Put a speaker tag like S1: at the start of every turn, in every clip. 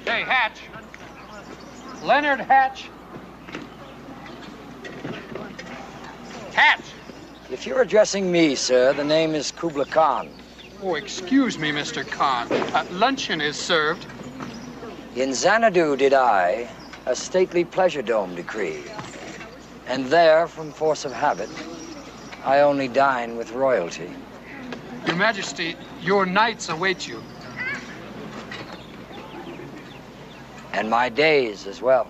S1: Hey, Hatch. Leonard Hatch. Hatch!
S2: If you're addressing me, sir, the name is Kubla Khan.
S1: Oh, excuse me, Mr. Khan. Luncheon is served.
S2: In Xanadu did I a stately pleasure dome decree. And there, from force of habit, I only dine with royalty.
S1: Your Majesty, your knights await you.
S2: And my days as well.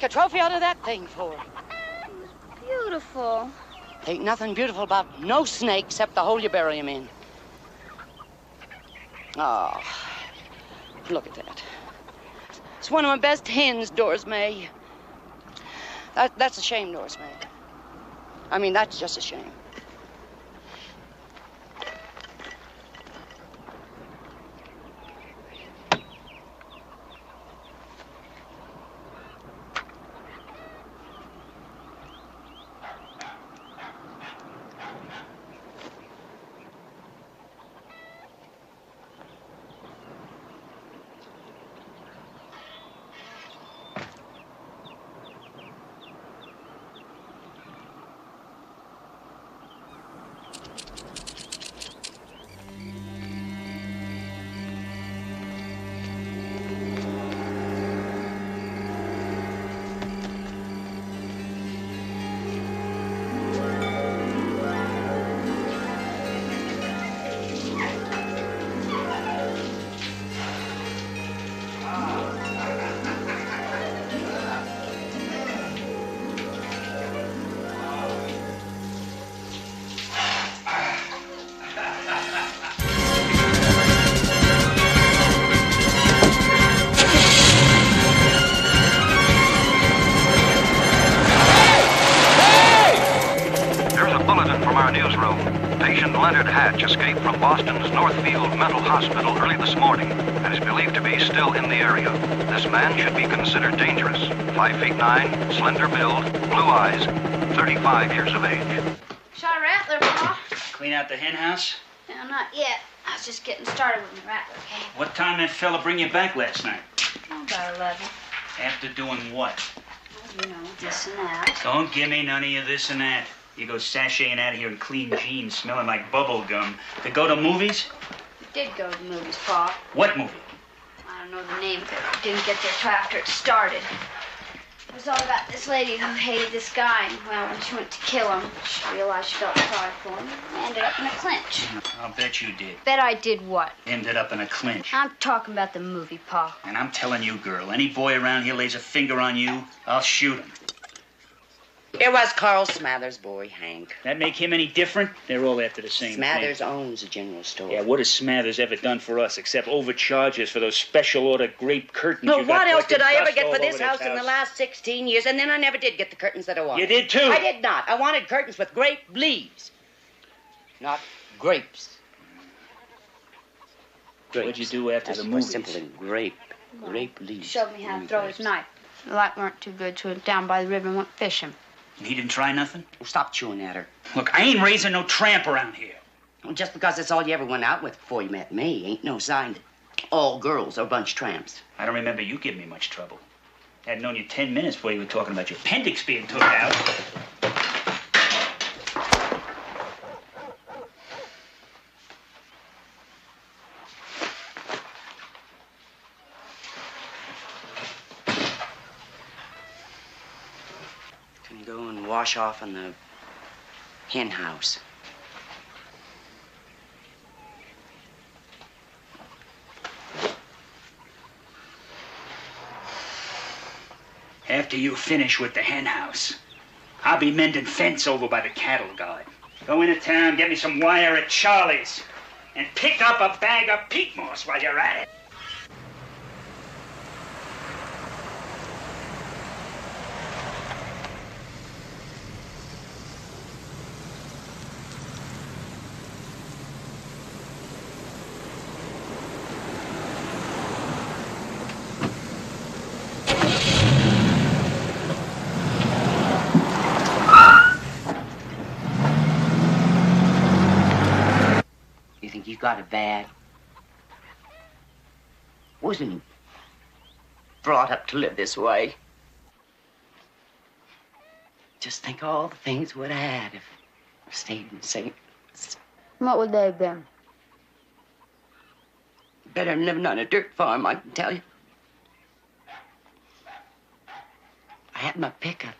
S3: Trophy out of that thing for?
S4: Beautiful.
S3: Ain't nothing beautiful about no snake except the hole you bury him in. Oh, look at that. It's one of my best hens, Doris May. That's a shame, Doris May. I mean, that's just a shame.
S4: Leonard Hatch escaped from Boston's Northfield Mental Hospital early this morning and is believed to be still in the area. This man should be considered dangerous. 5 feet 9, slender build, blue eyes, 35 years of age.
S5: Shot a rattler, Pa.
S6: Clean out the hen house?
S5: No, not yet. I was just getting started when the rattler came.
S6: What time that fella bring you back last night?
S5: Oh, about 11.
S6: After doing what?
S5: Well, you know, this and that.
S6: Don't give me none of your this and that. You go sashaying out of here in clean jeans, smelling like bubble gum. To go to movies?
S5: We did go to the movies, Pa.
S6: What movie?
S5: I don't know the name of it. We didn't get there till after it started. It was all about this lady who hated this guy, and, well, when she went to kill him, she realized she felt sorry for him and ended up in a clinch.
S6: I'll bet you did.
S5: Bet I did what?
S6: Ended up in a clinch.
S5: I'm talking about the movie, Pa.
S6: And I'm telling you, girl, any boy around here lays a finger on you, I'll shoot him.
S7: It was Carl Smathers' boy, Hank.
S6: That make him any different? They're all after the same
S7: Smathers
S6: thing.
S7: owns a general store.
S6: Yeah, what has Smathers ever done for us except overcharge us for those special order grape curtains?
S7: Well,
S6: you got
S7: what else did I ever
S6: dust
S7: get
S6: all
S7: for this
S6: over
S7: house in the last 16 years? And then I never did get the curtains that I wanted.
S6: You did too.
S7: I did not. I wanted curtains with grape leaves, not grapes.
S6: What'd you do after
S7: That's
S6: the
S7: more
S6: movies?
S7: simple than grape. Grape leaves.
S5: Showed me how to throw his knife. The light weren't too good, so we went down by the river and went fishing.
S6: And he didn't try nothing?
S7: Well, stop chewing at her.
S6: Look, I ain't raising no tramp around here.
S7: Well, just because that's all you ever went out with before you met me ain't no sign that all girls are bunch tramps.
S6: I don't remember you giving me much trouble. I'd known you 10 minutes before you were talking about your appendix being took out.
S7: Can you go and wash off in the hen house?
S6: After you finish with the hen house, I'll be mending fence over by the cattle guard. Go into town, get me some wire at Charlie's, and pick up a bag of peat moss while you're at it.
S7: You got it bad. Wasn't brought up to live this way. Just think of all the things we'd have had if I stayed in St.
S5: What would they have been?
S7: Better than living on a dirt farm, I can tell you. I had my pickup.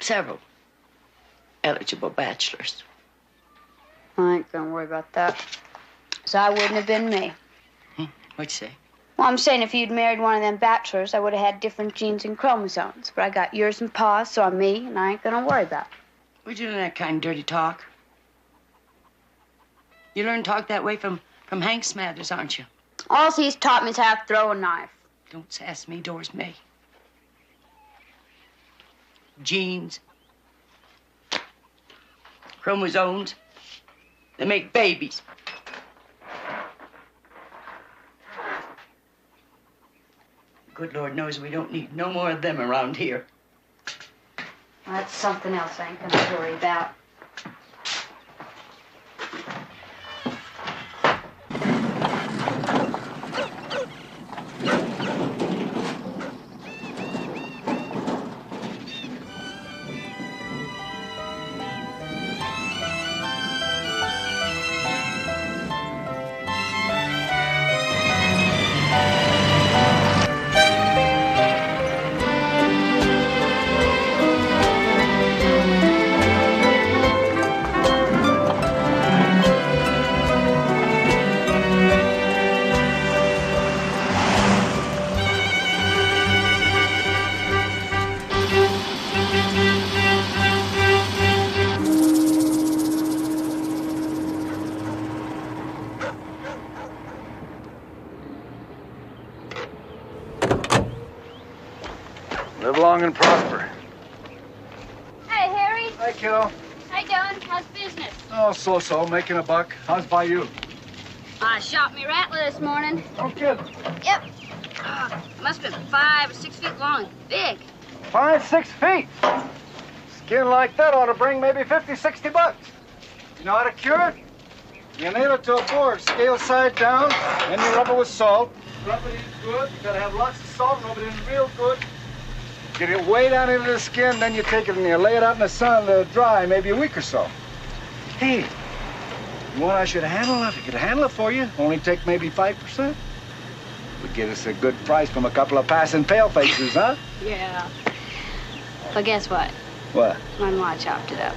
S7: Several eligible bachelors.
S5: I ain't gonna worry about that. So I wouldn't have been me.
S7: What'd you say?
S5: Well, I'm saying if you'd married one of them bachelors, I would have had different genes and chromosomes. But I got yours and Pa's, so I'm me, and I ain't gonna worry about it.
S7: Where'd you learn that kind of dirty talk? You learned to talk that way from Hank Smathers, aren't you?
S5: All he's taught me is how to throw a knife.
S7: Don't sass me, Doris May. Genes. Chromosomes. They make babies. Good Lord knows we don't need no more of them around here.
S5: Well, that's something else I ain't gonna worry about.
S8: Live long and prosper.
S5: Hey, Harry.
S8: Hi, kiddo.
S5: How you doing? How's business?
S8: Oh, so-so, making a buck. How's by you?
S5: I shot me rattler this morning.
S8: No kidding.
S5: Yep. Must have been 5 or 6 feet long. Big.
S8: 5, 6 feet. Skin like that ought to bring maybe 50, 60 bucks. You know how to cure it? You nail it to a board, scale side down, then you rub it with salt. Rub it in good. You gotta have lots of salt, rub it in real good. Get it way down into the skin, then you take it and you lay it out in the sun to dry, maybe a week or so. Hey, you want I should handle it? I could handle it for you. Only take maybe 5%. Would get us a good price from a couple of passing palefaces, huh?
S5: Yeah. But guess what?
S8: What?
S5: My ma chopped it up.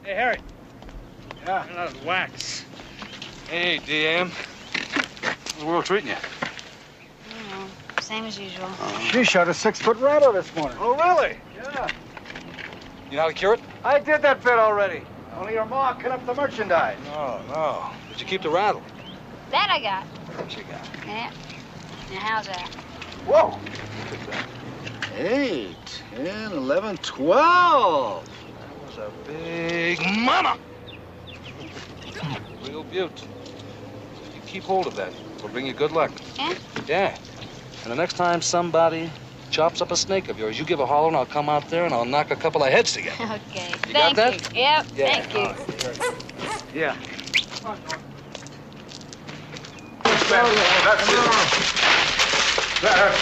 S9: Hey, Harry.
S8: Yeah?
S9: You're out of wax.
S10: Hey, DM. How's the world treating you?
S5: Same as usual.
S8: She shot a 6-foot rattler this morning.
S10: Oh, really?
S8: Yeah.
S10: You know how to cure it?
S8: I did that bit already. Only your ma cut up the merchandise.
S10: No. Did you keep the rattle?
S5: That I got.
S10: What you got?
S5: Yeah. Now, how's that?
S8: Whoa. 8, 10, 11, 12.
S10: That was a big mama. Real beaut. You keep hold of that. It'll bring you good luck.
S5: Yeah?
S10: Yeah. And the next time somebody chops up a snake of yours, you give a holler and I'll come out there and I'll knock a couple of heads together.
S5: Okay.
S10: You got that?
S5: You. Yep.
S10: Yeah.
S5: Thank you.
S10: All right.
S8: Yeah.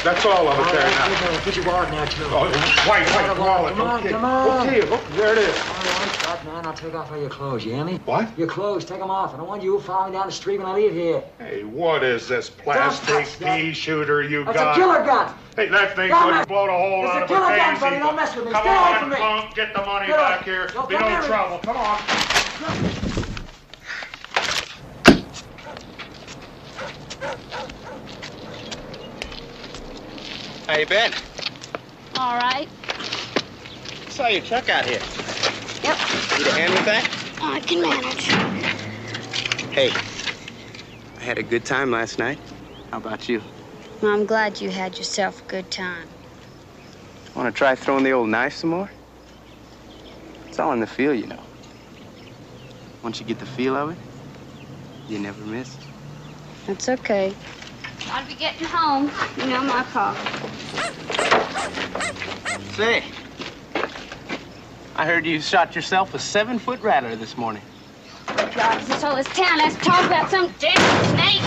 S11: That's all of it there now.
S12: Put your wallet now, too.
S11: Oh, white wallet. Okay.
S12: Come on.
S11: Okay, look, there it is.
S12: All right, stop, man. I'll take off all your clothes, you hear me?
S11: What?
S12: Your clothes, take them off. I don't want you following down the street when I leave here.
S11: Hey, what is this plastic pea shooter you got?
S12: That's a killer gun.
S11: Hey, that thing's
S12: Don't
S11: going to
S12: mess-
S11: blow the hole
S12: It's
S11: out
S12: a
S11: of a
S12: killer gun,
S11: daisy.
S12: buddy. Don't mess with me.
S11: Come
S12: Stay away
S11: on,
S12: from me.
S11: punk. Get the money
S12: Get
S11: back
S12: off.
S11: here.
S12: Don't
S11: Be
S12: come
S11: no
S12: near me.
S11: trouble. Come on.
S13: How you been?
S5: All right.
S13: Saw your truck out here.
S5: Yep.
S13: Need a hand with that?
S5: I can manage.
S13: Hey, I had a good time last night. How about you?
S5: Well, I'm glad you had yourself a good time.
S13: Want to try throwing the old knife some more? It's all in the feel, you know. Once you get the feel of it, you never miss.
S5: That's okay. I'll be getting home. You know my car.
S13: Say, I heard you shot yourself a 7-foot rattler this morning.
S5: God, this whole town has to talk about some damn snake.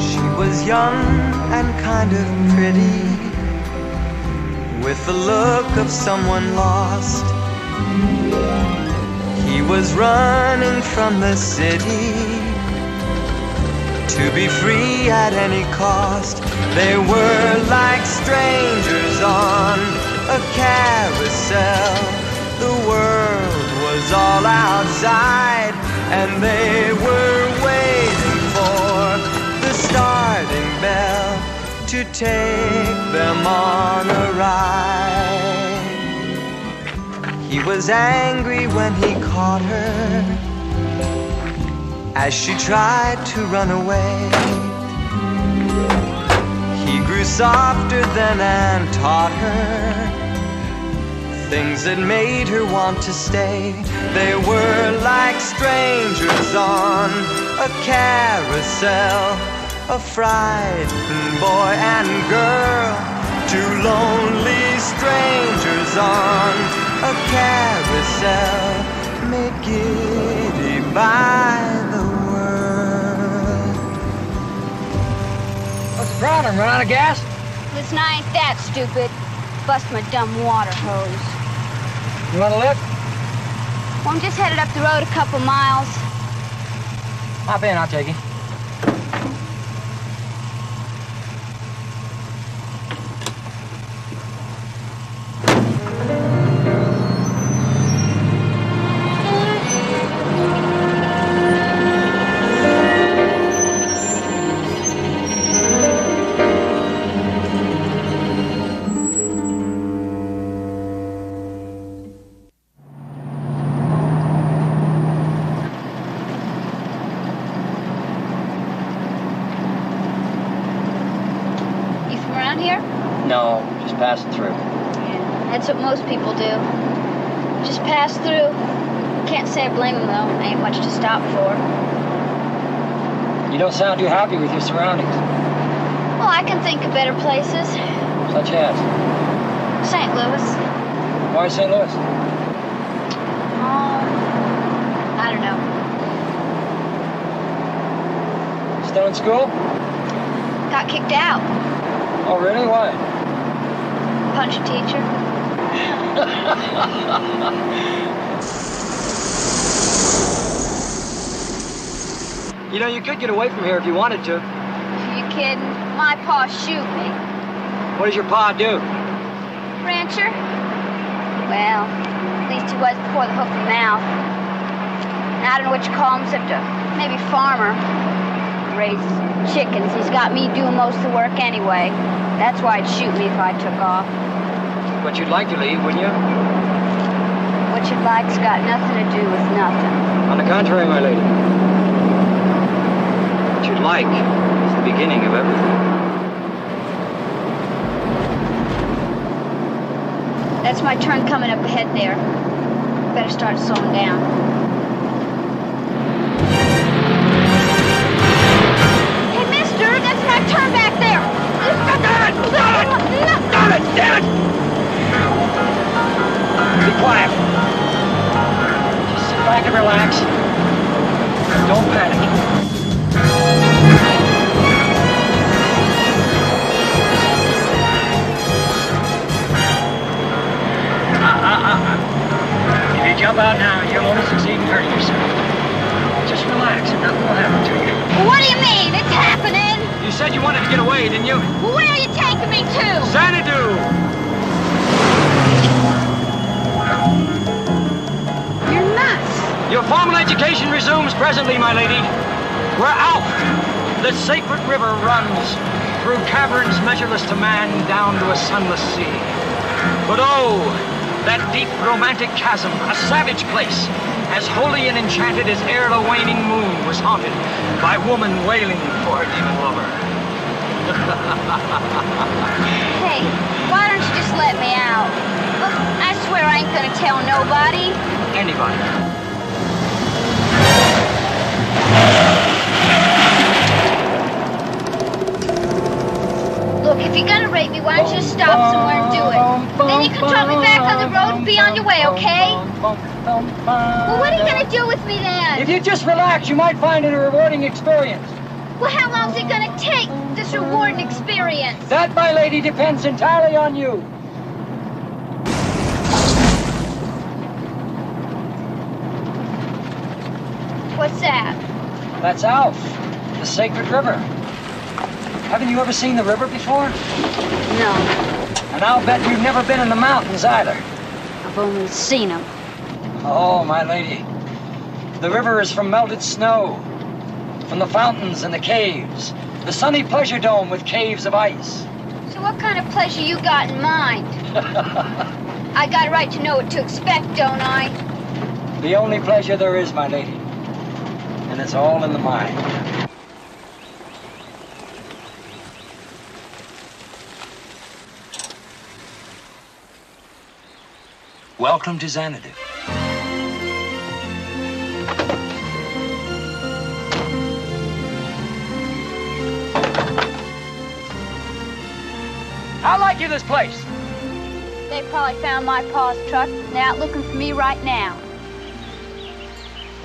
S14: She was young and kind of pretty, with the look of someone lost. He was running from the city to be free at any cost. They were like strangers on a carousel. The world was all outside, and they were waiting for the starting bell to take them on a ride. He was angry when he caught her as she tried to run away. He grew softer then and taught her things that made her want to stay. They were like strangers on a carousel, a frightened boy and girl, two lonely strangers on a carousel, made giddy by the world.
S12: What's the problem? Run out of gas?
S5: Listen, I ain't that stupid. Bust my dumb water hose.
S12: You want a lift?
S5: Well, I'm just headed up the road a couple miles.
S12: Hop in, I'll take you.
S5: That's what most people do. Just pass through. Can't say I blame them, though. Ain't much to stop for.
S12: You don't sound too happy with your surroundings.
S5: Well, I can think of better places.
S12: Such as?
S5: St. Louis.
S12: Why St. Louis?
S5: Oh, I don't know.
S12: Still in school?
S5: Got kicked out.
S12: Oh, really? Why?
S5: Punch a teacher.
S12: You know, you could get away from here if you wanted to.
S5: You kidding? My pa shoot me.
S12: What does your pa do?
S5: Rancher? Well, at least he was before the hoof and mouth. I don't know what you call him except maybe farmer. Raises chickens. He's got me doing most of the work anyway. That's why he'd shoot me if I took off.
S12: But you'd like to leave, wouldn't you?
S5: What you'd like's got nothing to do with nothing.
S12: On the contrary, my lady. What you'd like is the beginning of everything.
S5: That's my turn coming up ahead there. Better start slowing down. Hey, mister, that's my turn back there.
S12: Damn it! Damn it! Be quiet. Just sit back and relax. Don't panic. If you jump out now, you'll only succeed in hurting yourself. Just relax and nothing will happen to you.
S5: What do you mean? It's happening.
S12: You said you wanted to get away, didn't you?
S5: Where are you taking me to?
S12: Xanadu!
S5: You're nuts.
S12: Your formal education resumes presently, my lady. Where out, the sacred river runs through caverns measureless to man down to a sunless sea. But oh, that deep romantic chasm, a savage place, as holy and enchanted as ere the waning moon was haunted by woman wailing for her demon lover.
S5: Hey, why don't you just let me out? Look, I swear I ain't gonna tell nobody.
S12: Anybody.
S5: Look, if you're gonna rape me, why don't you just stop somewhere and do it? Then you can drop me back on the road and be on your way, okay? Well, what are you gonna do with me then?
S12: If you just relax, you might find it a rewarding experience.
S5: Well, how long's it gonna take, this rewarding experience?
S12: That, my lady, depends entirely on you.
S5: What's that?
S12: That's Alf, the sacred river. Haven't you ever seen the river before?
S5: No.
S12: And I'll bet you've never been in the mountains either.
S5: I've only seen them.
S12: Oh, my lady. The river is from melted snow, from the fountains and the caves, the sunny pleasure dome with caves of ice.
S5: So what kind of pleasure you got in mind? I got a right to know what to expect, don't I?
S12: The only pleasure there is, my lady. And it's all in the mind. Welcome to Xanadu. How like you this place?
S5: They probably found my pa's truck. They're out looking for me right now.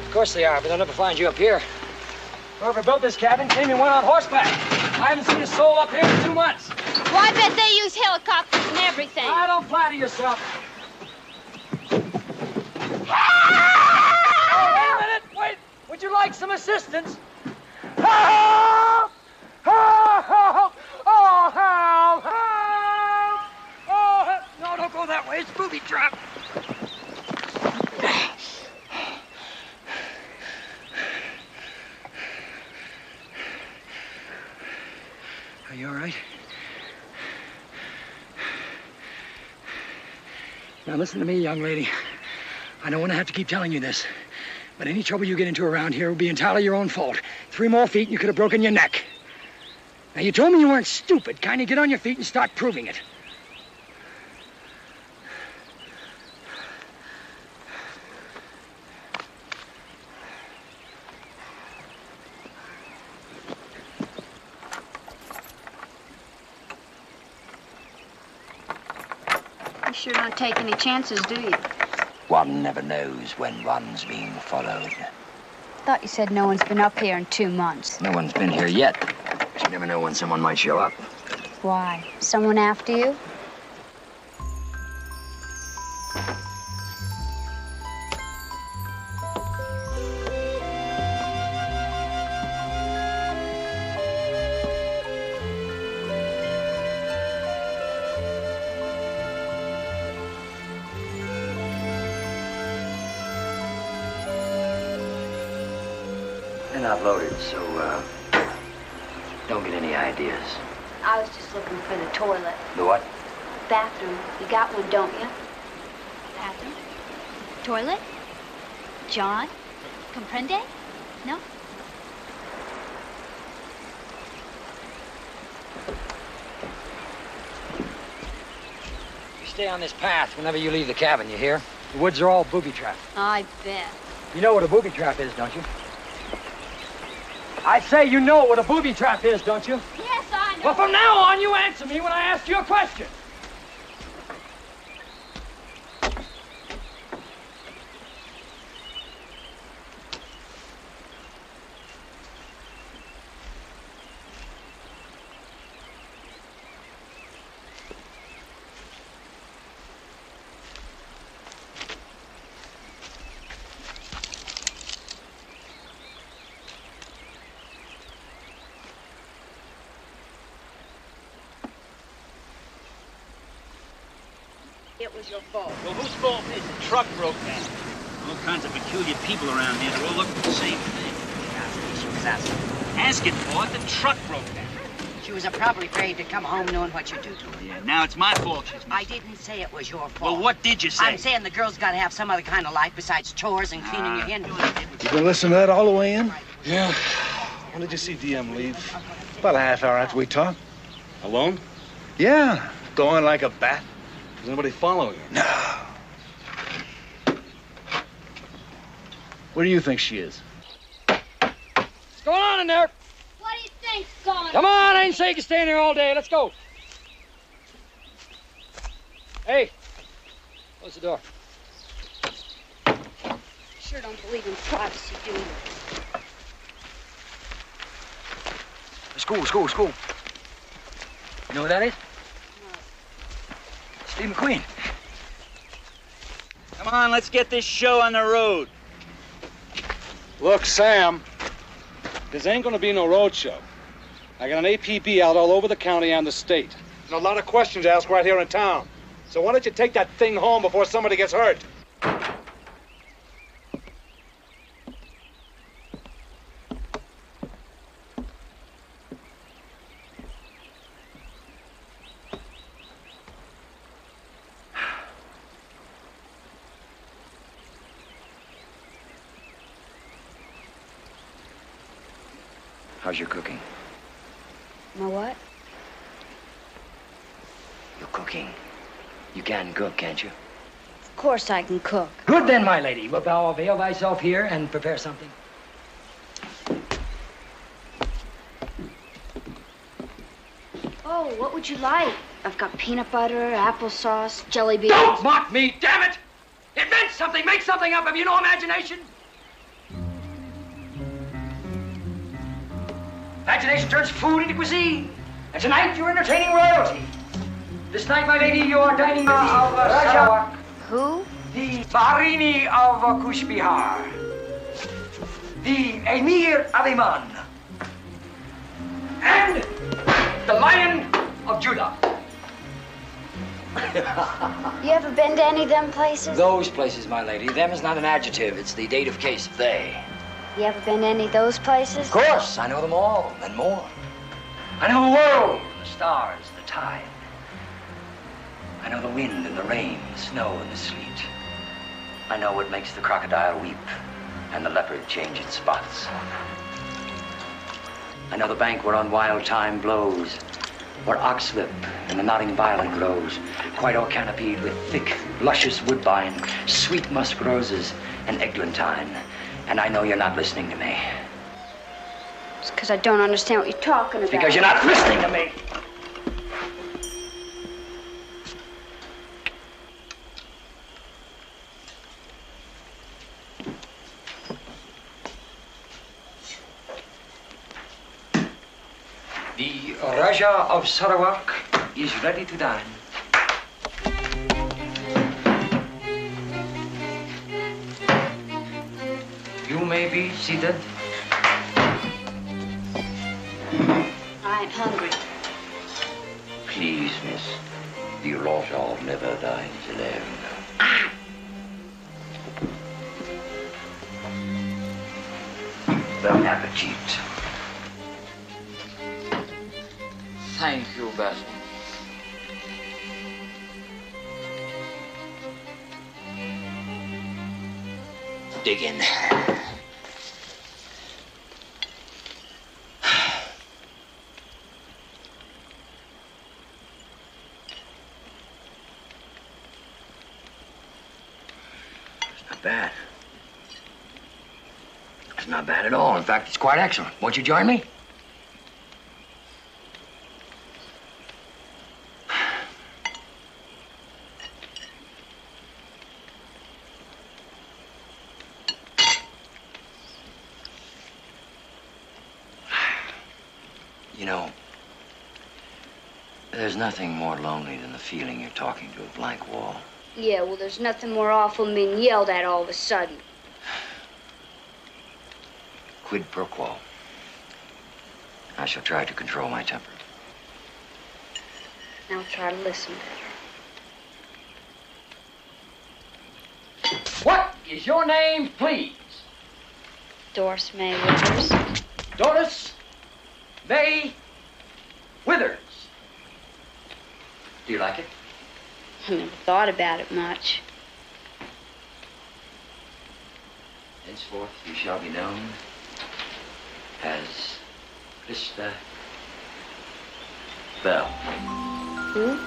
S12: Of course they are, but they'll never find you up here. Whoever built this cabin came and went on horseback. I haven't seen a soul up here in 2 months.
S5: Well, I bet they use helicopters and everything.
S12: I don't flatter yourself. Oh, wait a minute, wait. Would you like some assistance? Help! Help! Oh, help! Help! Oh, help! No, don't go that way. It's booby trap. Are you all right? Now, listen to me, young lady. I don't want to have to keep telling you this, but any trouble you get into around here will be entirely your own fault. 3 more feet and you could have broken your neck. Now, you told me you weren't stupid. Kindly get on your feet and start proving it.
S5: Sure don't take any chances, do you?
S2: One never knows when one's being followed.
S5: Thought you said no one's been up here in 2 months.
S2: No one's been here yet. But you never know when someone might show up.
S5: Why? Someone after you?
S2: They're not loaded, so, don't get any ideas.
S5: I was just looking for the toilet.
S2: The what?
S5: Bathroom. You got one, don't you? Bathroom? Toilet? John? Comprende? No?
S2: You stay on this path whenever you leave the cabin, you hear? The woods are all booby trapped.
S5: I bet.
S2: You know what a booby trap is, don't you? I say you know what a booby trap is, don't you?
S5: Yes, I know.
S2: Well, from now on, you answer me when I ask you a question.
S3: It was your fault.
S6: Well, whose fault is it? The truck broke down. All kinds of peculiar people around here. They're all looking for the same thing.
S7: She was asking.
S6: Asking for it, the truck broke down.
S7: She was probably afraid to come home knowing what you do to her.
S6: Yeah, now it's my fault she's
S7: I didn't say it was your fault.
S6: Well, what did you say?
S7: I'm saying the girl's got to have some other kind of life besides chores and cleaning your hen.
S11: You been listening to that all the way in?
S10: Yeah. When did you see DM leave?
S11: About a half hour after we talked.
S10: Alone?
S11: Yeah, going like a bat.
S10: Is anybody following her?
S11: No. Where do you think she is?
S2: What's going on in there?
S5: What do you think's going on?
S2: Come on, I didn't say you could stay in here all day. Let's go. Hey, close the door.
S5: Sure don't believe in privacy, do you?
S2: School. You know who that is? Steve McQueen.
S6: Come on, let's get this show on the road.
S10: Look, Sam, this ain't gonna be no road show. I got an APB out all over the county and the state.
S11: And a lot of questions asked right here in town. So why don't you take that thing home before somebody gets hurt?
S2: How's your cooking?
S5: My what?
S2: Your cooking. You can cook, can't you?
S5: Of course I can cook.
S2: Good then, my lady. Wilt thou avail thyself here and prepare something?
S5: Oh, what would you like? I've got peanut butter, applesauce, jelly beans.
S2: Don't mock me, damn it! It meant something. Make something up. Have you no imagination? Imagination turns food into cuisine. And tonight you're entertaining royalty. This night, my lady, you are dining with the Sarawak.
S5: Who?
S2: The Baharini of Kush Bihar. The Emir Aliman. And the Lion of Judah.
S5: You ever been to any of them places?
S2: Those places, my lady. Them is not an adjective. It's the dative case of they.
S5: You ever been to any of those places?
S2: Of course. I know them all and more. I know the world, the stars, the tide. I know the wind and the rain, the snow and the sleet. I know what makes the crocodile weep and the leopard change its spots. I know the bank whereon wild thyme blows, where oxlip and the nodding violet grows, quite all canopied with thick, luscious woodbine, sweet musk roses, and eglantine. And I know you're not listening to me.
S5: It's because I don't understand what you're talking about.
S2: Because you're not listening to me. Raja of Sarawak is ready to dine. You may be seated.
S5: I ain't hungry.
S2: Please, miss. The Raja never dines alone. Bon appetit. Thank you, Basil. Dig in. It's not bad. It's not bad at all. In fact, it's quite excellent. Won't you join me? You know, there's nothing more lonely than the feeling you're talking to a blank wall.
S5: Yeah, well, there's nothing more awful than being yelled at all of a sudden.
S2: Quid pro quo. I shall try to control my temper.
S5: Now try to listen better.
S2: What is your name, please?
S5: Doris May Withers.
S2: Doris May Withers. Do you like it?
S5: I never thought about it much.
S2: Henceforth, you shall be known as Christa Bell.
S5: Who?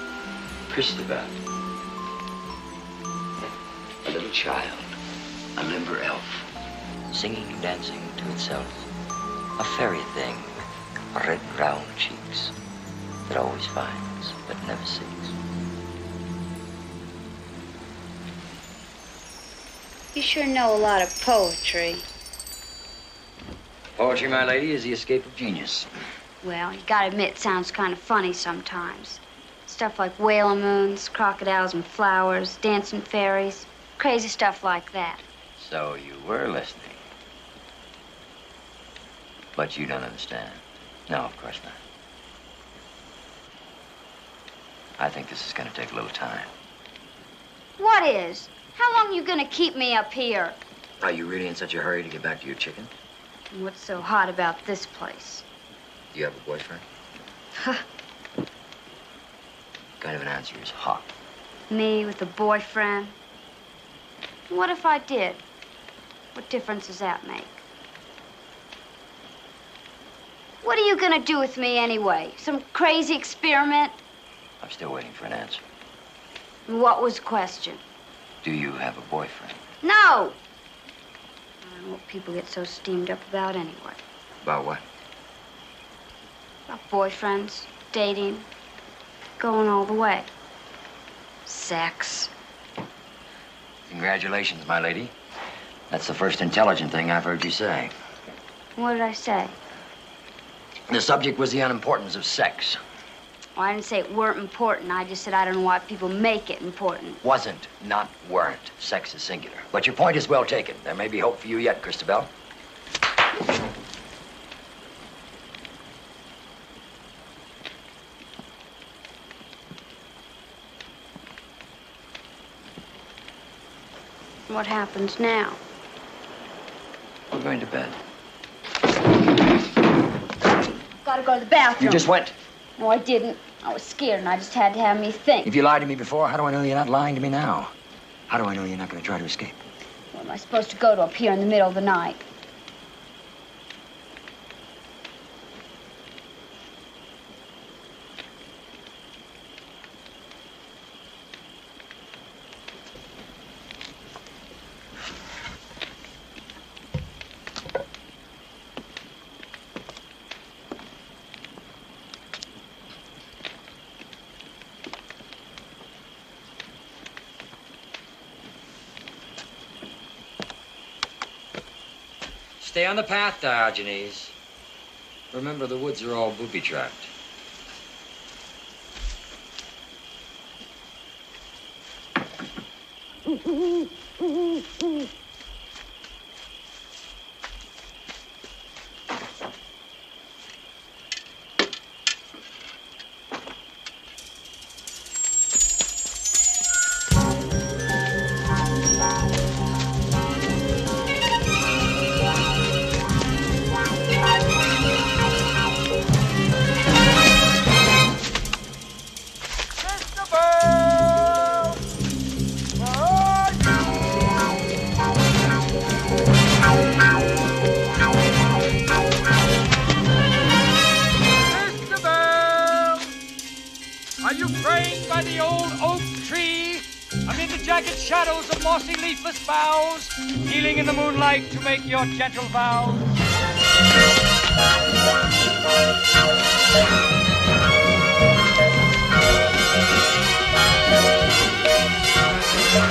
S2: Christabel. A little child, a limber elf, singing and dancing to itself. A fairy thing, red round cheeks, that always finds but never seeks.
S5: You sure know a lot of poetry.
S2: Poetry, my lady, is the escape of genius.
S5: Well, you gotta admit, it sounds kind of funny sometimes. Stuff like whale moons, crocodiles and flowers, dancing fairies, crazy stuff like that.
S2: So you were listening. But you don't understand. No, of course not. I think this is gonna take a little time.
S5: What is? How long you gonna keep me up here?
S2: Are you really in such a hurry to get back to your chicken?
S5: And what's so hot about this place?
S2: Do you have a boyfriend? What kind of an answer is hot?
S5: Me with a boyfriend? What if I did? What difference does that make? What are you gonna do with me anyway? Some crazy experiment?
S2: I'm still waiting for an answer.
S5: What was the question?
S2: Do you have a boyfriend?
S5: No! I don't know what people get so steamed up about anyway.
S2: About what?
S5: About boyfriends, dating, going all the way. Sex.
S2: Congratulations, my lady. That's the first intelligent thing I've heard you say.
S5: What did I say?
S2: The subject was the unimportance of sex.
S5: Well, I didn't say it weren't important. I just said I don't know why people make it important.
S2: Wasn't, not weren't. Sex is singular. But your point is well taken. There may be hope for you yet, Christabel.
S5: What happens now?
S2: We're going to bed.
S5: Gotta go to the bathroom.
S2: You just went.
S5: No, I didn't. I was scared, and I just had to have me think.
S2: If you lied to me before, how do I know you're not lying to me now? How do I know you're not going to try to escape?
S5: Where am I supposed to go to up here in the middle of the night?
S2: Stay on the path, Diogenes. Remember, the woods are all booby-trapped.
S12: Are you framed by the old oak tree, amid the jagged shadows of mossy leafless boughs, kneeling in the moonlight to make your gentle vows?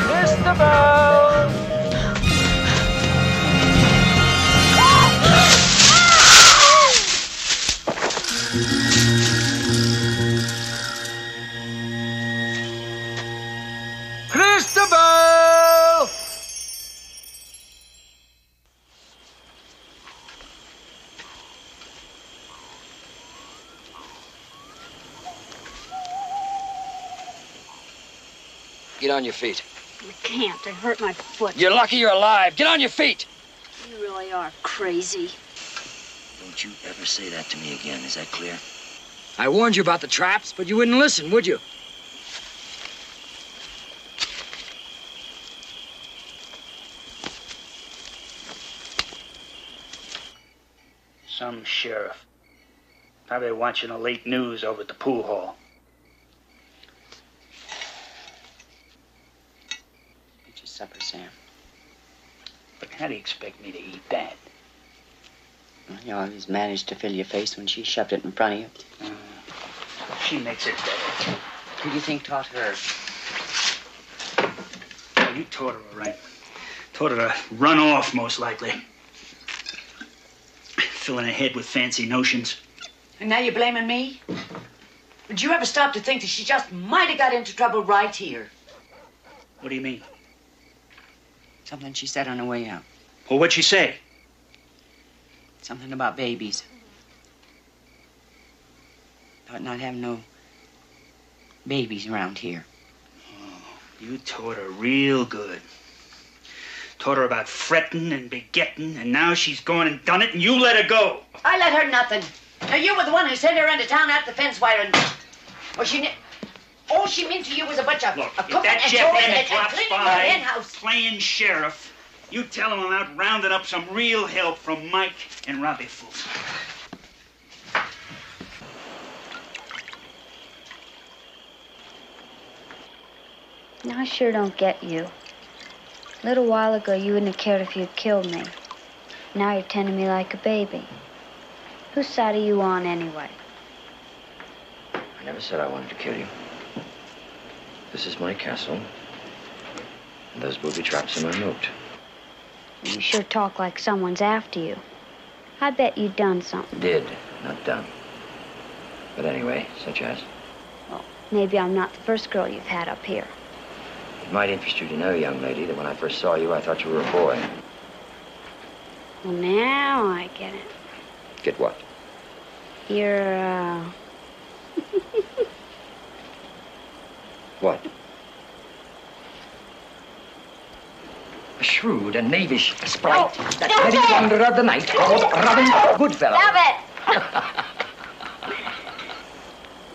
S12: Mr. Bell! Christabel!
S2: Get on your feet.
S5: I can't. I hurt my foot.
S2: You're lucky you're alive. Get on your feet.
S5: You really are crazy.
S2: Don't you ever say that to me again. Is that clear? I warned you about the traps, but you wouldn't listen, would you?
S6: Some sheriff. Probably watching the late news over at the pool hall.
S7: Get your supper, Sam.
S6: But how do you expect me to eat that?
S7: Well, you always managed to fill your face when she shoved it in front of you.
S6: She makes it better.
S7: Who do you think taught her?
S6: Well, you taught her, all right. Taught her to run off, most likely. Filling her head with fancy notions.
S7: And now you're blaming me? Would you ever stop to think that she just might have got into trouble right here?
S6: What do you mean?
S7: Something she said on her way out.
S6: Well, what'd she say?
S7: Something about babies. About not having no babies around here.
S6: Oh, you taught her real good. Taught her about fretting and begetting, and now she's gone and done it, and you let her go.
S7: I let her nothing. Now, you were the one who sent her into town out the fence wire, and... Well, all she meant to you was a bunch of...
S6: Look,
S7: a
S6: if
S7: cooking
S6: that
S7: and
S6: Jeff
S7: sewing
S6: Emmett
S7: and
S6: drops
S7: cleaning your
S6: by,
S7: hen house.
S6: playing sheriff, you tell him I'm out rounding up some real help from Mike and Robbie Fulton.
S5: I sure don't get you. A little while ago, you wouldn't have cared if you'd killed me. Now you're tending me like a baby. Whose side are you on, anyway?
S2: I never said I wanted to kill you. This is my castle. And those booby traps are my moat.
S5: You sure talk like someone's after you. I bet you done something.
S2: Did, not done. But anyway, such as?
S5: Well, maybe I'm not the first girl you've had up here.
S2: It might interest you to know, young lady, that when I first saw you, I thought you were a boy.
S5: Well, now I get it.
S2: Get what?
S5: You're,
S2: What? A shrewd and knavish sprite, that very wonder of the night, called Robin Goodfellow.
S5: Stop it!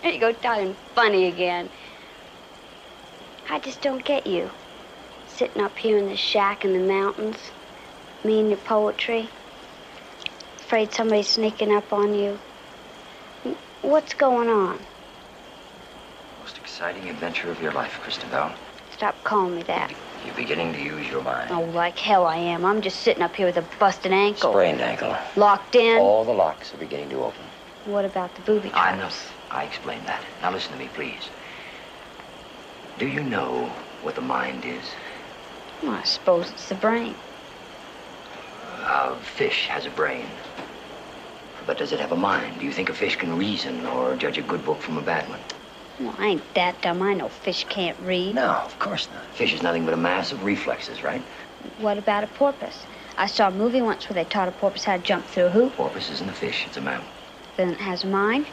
S5: There you go, talking funny again. I just don't get you. Sitting up here in the shack in the mountains, me and your poetry. Afraid somebody's sneaking up on you. What's going on?
S2: Most exciting adventure of your life, Christabel.
S5: Stop calling me that.
S2: You're beginning to use your mind.
S5: Oh, like hell I am. I'm just sitting up here with a busted ankle.
S2: Sprained ankle.
S5: Locked in.
S2: All the locks are beginning to open.
S5: What about the booby traps?
S2: I know. I explained that. Now listen to me, please. Do you know what the mind is?
S5: Well, I suppose it's the brain.
S2: A fish has a brain. But does it have a mind? Do you think a fish can reason or judge a good book from a bad one?
S5: Well, I ain't that dumb. I know fish can't read.
S2: No, of course not. Fish is nothing but a mass of reflexes, right?
S5: What about a porpoise? I saw a movie once where they taught a porpoise how to jump through a hoop.
S2: Porpoise isn't a fish, it's a mammal.
S5: Then it has a mind?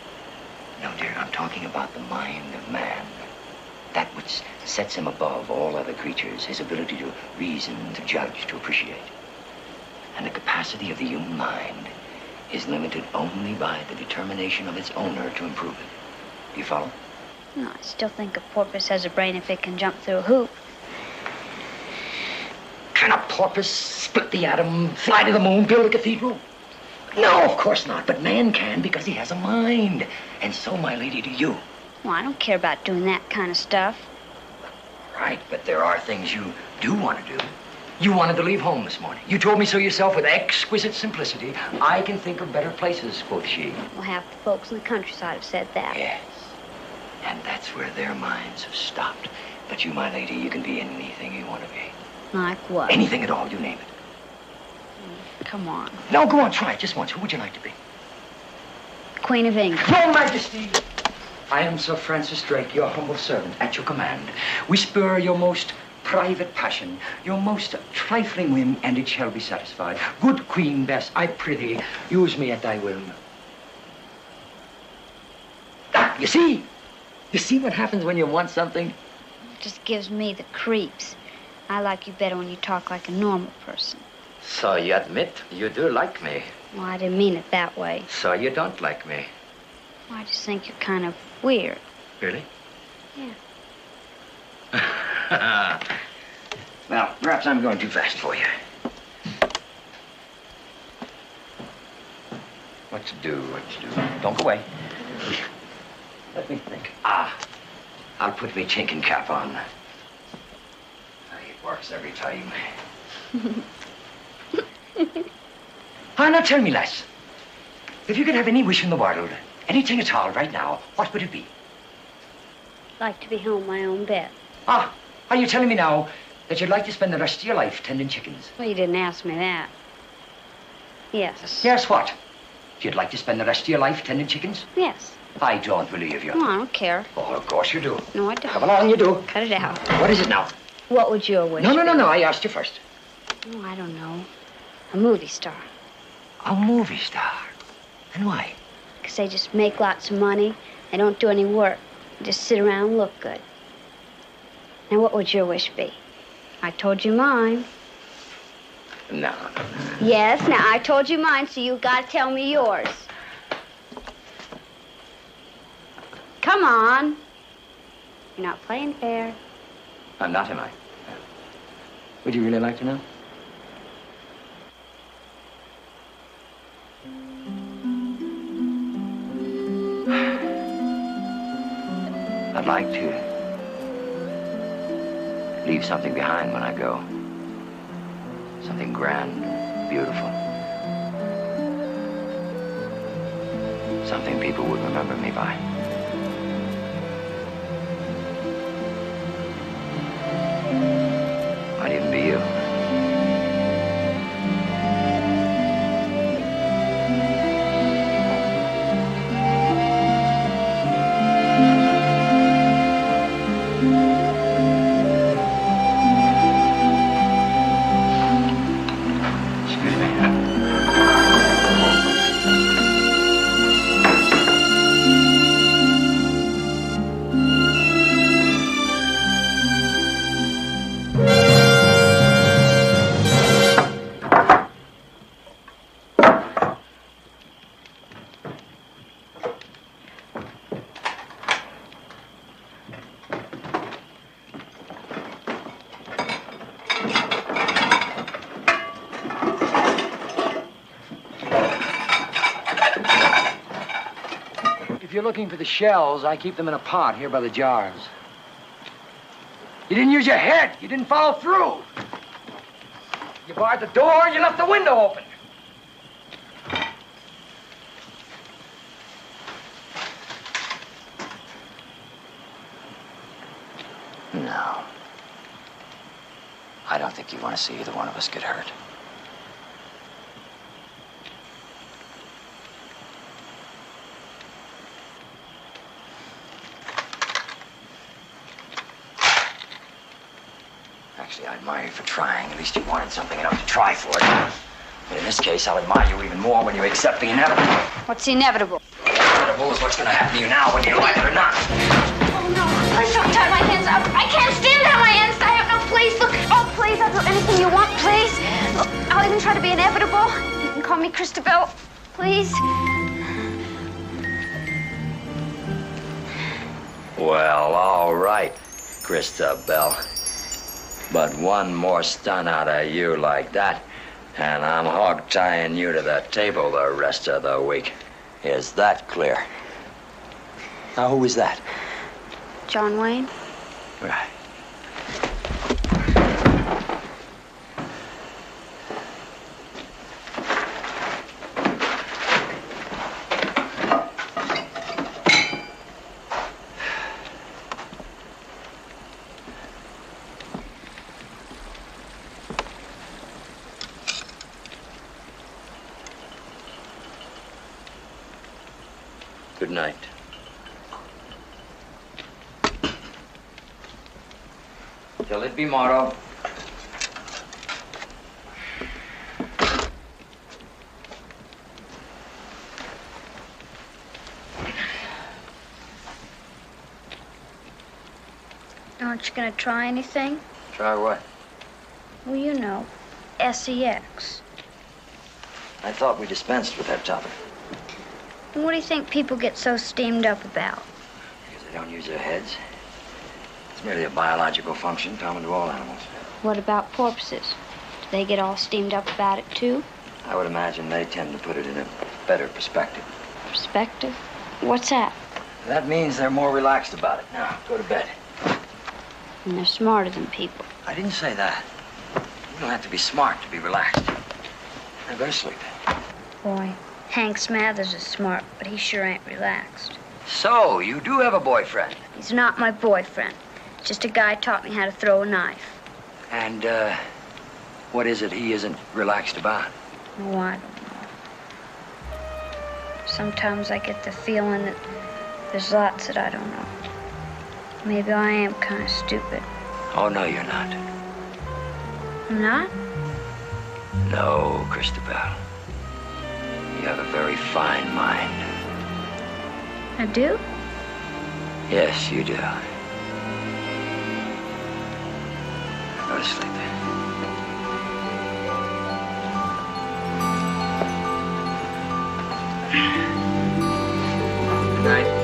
S2: No, dear, I'm talking about the mind of man. That which sets him above all other creatures, his ability to reason, to judge, to appreciate. And the capacity of the human mind is limited only by the determination of its owner to improve it. Do you follow?
S5: No, I still think a porpoise has a brain if it can jump through a hoop.
S2: Can a porpoise split the atom, fly to the moon, build a cathedral? No, of course not. But man can because he has a mind. And so, my lady, do you.
S5: Well, I don't care about doing that kind of stuff.
S2: Right, but there are things you do want to do. You wanted to leave home this morning. You told me so yourself with exquisite simplicity. I can think of better places, quoth she.
S5: Well, half the folks in the countryside have said that.
S2: Yes. And that's where their minds have stopped. But you, my lady, you can be anything you want to be.
S5: Like what?
S2: Anything at all, you name it.
S5: Come on.
S2: No, go on, try it just once. Who would you like to be?
S5: Queen of England.
S2: Your Majesty! I am Sir Francis Drake, your humble servant, at your command. Whisper your most private passion, your most trifling whim, and it shall be satisfied. Good Queen Bess, I prithee, use me at thy will. Ah, you see? You see what happens when you want something?
S5: It just gives me the creeps. I like you better when you talk like a normal person.
S2: So you admit you do like me?
S5: Well, I didn't mean it that way.
S2: So you don't like me?
S5: Well, I just think you're kind of weird.
S2: Really?
S5: Yeah.
S2: Well, perhaps I'm going too fast for you. What to do, what to do? Don't go away. Let me think. I'll put me chinking cap on. It works every time. Now tell me, lass. If you could have any wish in the world, anything at all right now, what would it be?
S5: I'd like to be home in my own bed.
S2: Are you telling me now that you'd like to spend the rest of your life tending chickens?
S5: Well, you didn't ask me that. Yes.
S2: Yes, what? You'd like to spend the rest of your life tending chickens?
S5: Yes.
S2: I don't believe you.
S5: No, I don't care.
S2: Oh, of course you do.
S5: No, I don't.
S2: Come along, you do.
S5: Cut it out.
S2: What is it now?
S5: What would your wish
S2: No,
S5: be?
S2: I asked you first.
S5: Oh, I don't know. A movie star.
S2: A movie star? And why?
S5: Because they just make lots of money. They don't do any work. They just sit around and look good. Now, what would your wish be? I told you mine.
S2: No.
S5: Yes, now I told you mine, so you got to tell me yours. Come on. You're not playing fair.
S2: I'm not, am I? Would you really like to know? I'd like to leave something behind when I go. Something grand, beautiful. Something people would remember me by. Might even be you. If you're looking for the shells, I keep them in a pot here by the jars. You didn't use your head. You didn't follow through. You barred the door and you left the window open. No. I don't think you want to see either one of us get hurt. Actually, I admire you for trying. At least you wanted something enough to try for it. But in this case, I'll admire you even more when you accept the inevitable.
S5: What's the inevitable?
S2: The inevitable is what's going to happen to you now, whether you like it or not.
S5: Oh, no. Please don't tie my hands up. I can't stand on my hands. I have no place. Look. Oh, please. I'll do anything you want, please. Look, I'll even try to be inevitable. You can call me Christabel. Please.
S2: Well, all right, Christabel. But one more stunt out of you like that, and I'm hog-tying you to the table the rest of the week. Is that clear? Now, who is that?
S5: John Wayne?
S2: Right. Good night. Till it be morrow.
S5: Aren't you gonna try anything?
S2: Try what?
S5: Well, you know, sex.
S2: I thought we dispensed with that topic.
S5: And what do you think people get so steamed up about?
S2: Because they don't use their heads. It's merely a biological function common to all animals.
S5: What about porpoises? Do they get all steamed up about it, too?
S2: I would imagine they tend to put it in a better perspective.
S5: Perspective? What's that?
S2: That means they're more relaxed about it. Now, go to bed.
S5: And they're smarter than people.
S2: I didn't say that. You don't have to be smart to be relaxed. Now, go to sleep.
S5: Boy, Hank Smathers is smart, but he sure ain't relaxed.
S2: So, you do have a boyfriend?
S5: He's not my boyfriend. Just a guy taught me how to throw a knife.
S2: And, what is it he isn't relaxed about?
S5: Oh, I don't know. Sometimes I get the feeling that there's lots that I don't know. Maybe I am kind of stupid.
S2: Oh, no, you're not.
S5: I'm not?
S2: No, Christabel. You have a very fine mind.
S5: I do?
S2: Yes, you do. Go to sleep. Good night.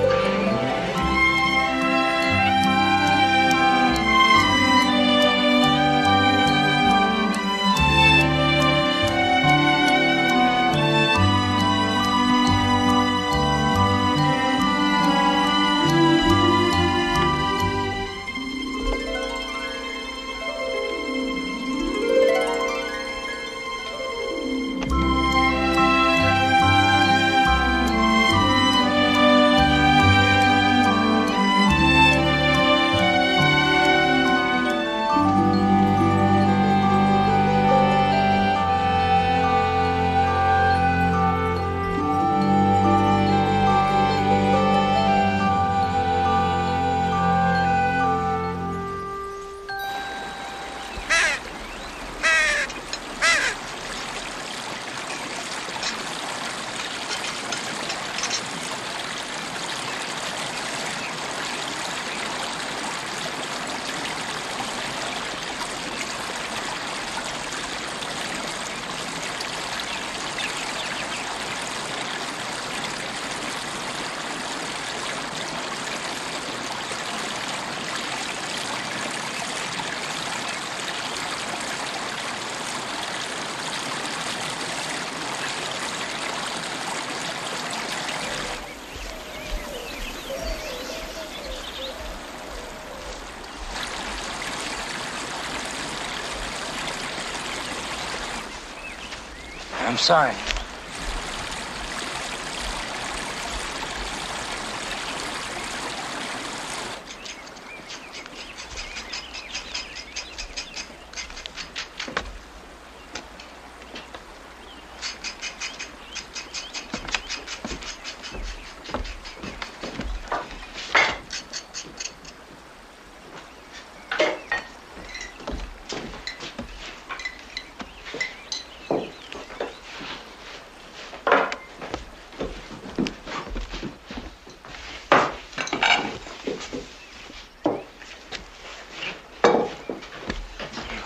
S2: I'm sorry.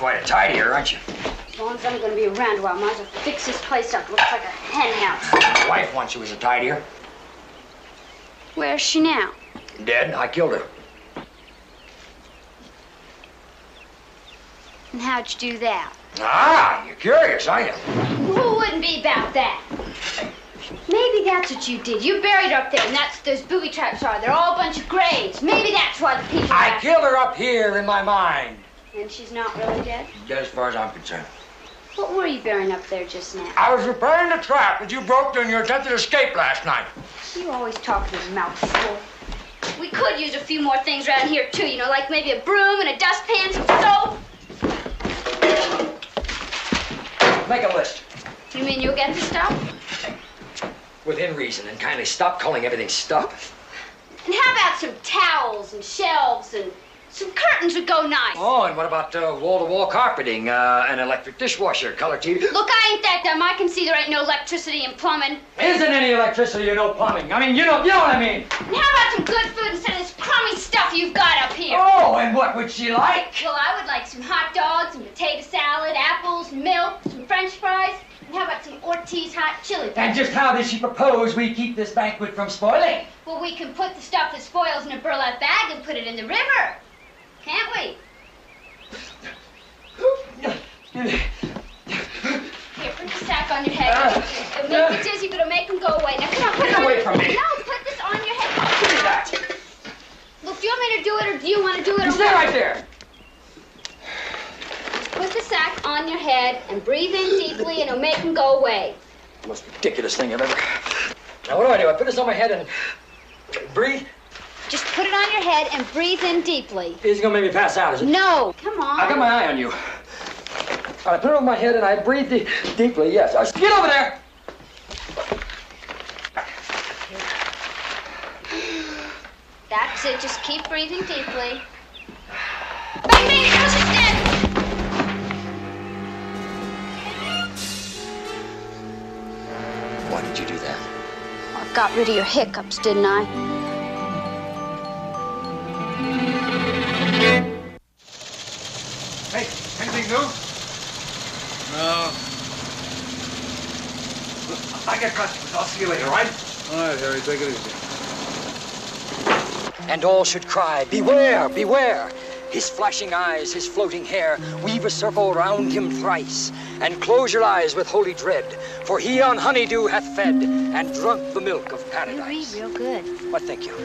S2: quite a tidier, aren't you?
S5: As long as I'm going to be around a while, I might as well fix this place up. It looks like a hen house.
S2: My wife wants you as a tidier.
S5: Where's she now?
S2: Dead. I killed her.
S5: And how'd you do that?
S2: Ah, you're curious, aren't you?
S5: Who wouldn't be about that? Maybe that's what you did. You buried her up there, and that's what those booby traps are. They're all a bunch of graves. Maybe that's why the people...
S2: I killed her up here in my mind.
S5: And she's not really dead?
S2: Dead as far as I'm concerned.
S5: What were you burying up there just now?
S2: I was repairing the trap that you broke during your attempted escape last night.
S5: You always talk with your mouth full. We could use a few more things around here, too. You know, like maybe a broom and a dustpan, some soap.
S2: Make a list.
S5: You mean you'll get the stuff?
S2: Within reason, and kindly stop calling everything stuff.
S5: And how about some towels and shelves and some curtains would go nice.
S2: Oh, and what about wall-to-wall carpeting, an electric dishwasher, color TV?
S5: Look, I ain't that dumb. I can see there ain't no electricity and plumbing.
S2: Isn't any electricity or no plumbing? I mean, you know what I mean.
S5: And how about some good food instead of this crummy stuff you've got up here?
S2: Oh, and what would she like?
S5: Well, I would like some hot dogs, some potato salad, apples, milk, some French fries. And how about some Ortiz hot chili peppers?
S2: And just how does she propose we keep this banquet from spoiling?
S5: Well, we can put the stuff that spoils in a burlap bag and put it in the river. Can't we? Here, put the sack on your head. It'll make you dizzy, but it'll make them go away. Now, come on, put it on.
S2: Get away from me.
S5: No, put this on your head.
S2: Give me that.
S5: Look, do you want me to do it, or do you want to do it?
S2: You stay right there.
S5: Put the sack on your head and breathe in deeply, and it'll make them go away.
S2: The most ridiculous thing I've ever... Now, what do? I put this on my head and breathe?
S5: Just put it on your head and breathe in deeply.
S2: Is it gonna make me pass out, is it?
S5: No, come on.
S2: I got my eye on you. I put it on my head and I breathe deeply, yes. Get over there!
S5: That's it, just keep breathing deeply. Bang, bang, no, she's dead!
S2: Why did you do that?
S5: Well, I got rid of your hiccups, didn't I?
S8: Hey, anything new?
S10: No.
S8: I got customers. I'll see you later, all right?
S10: All right, Harry, take it easy.
S2: And all should cry, beware, beware. His flashing eyes, his floating hair, weave a circle round him thrice. And close your eyes with holy dread, for he on honeydew hath fed and drunk the milk of paradise.
S5: You read real good.
S2: What think you?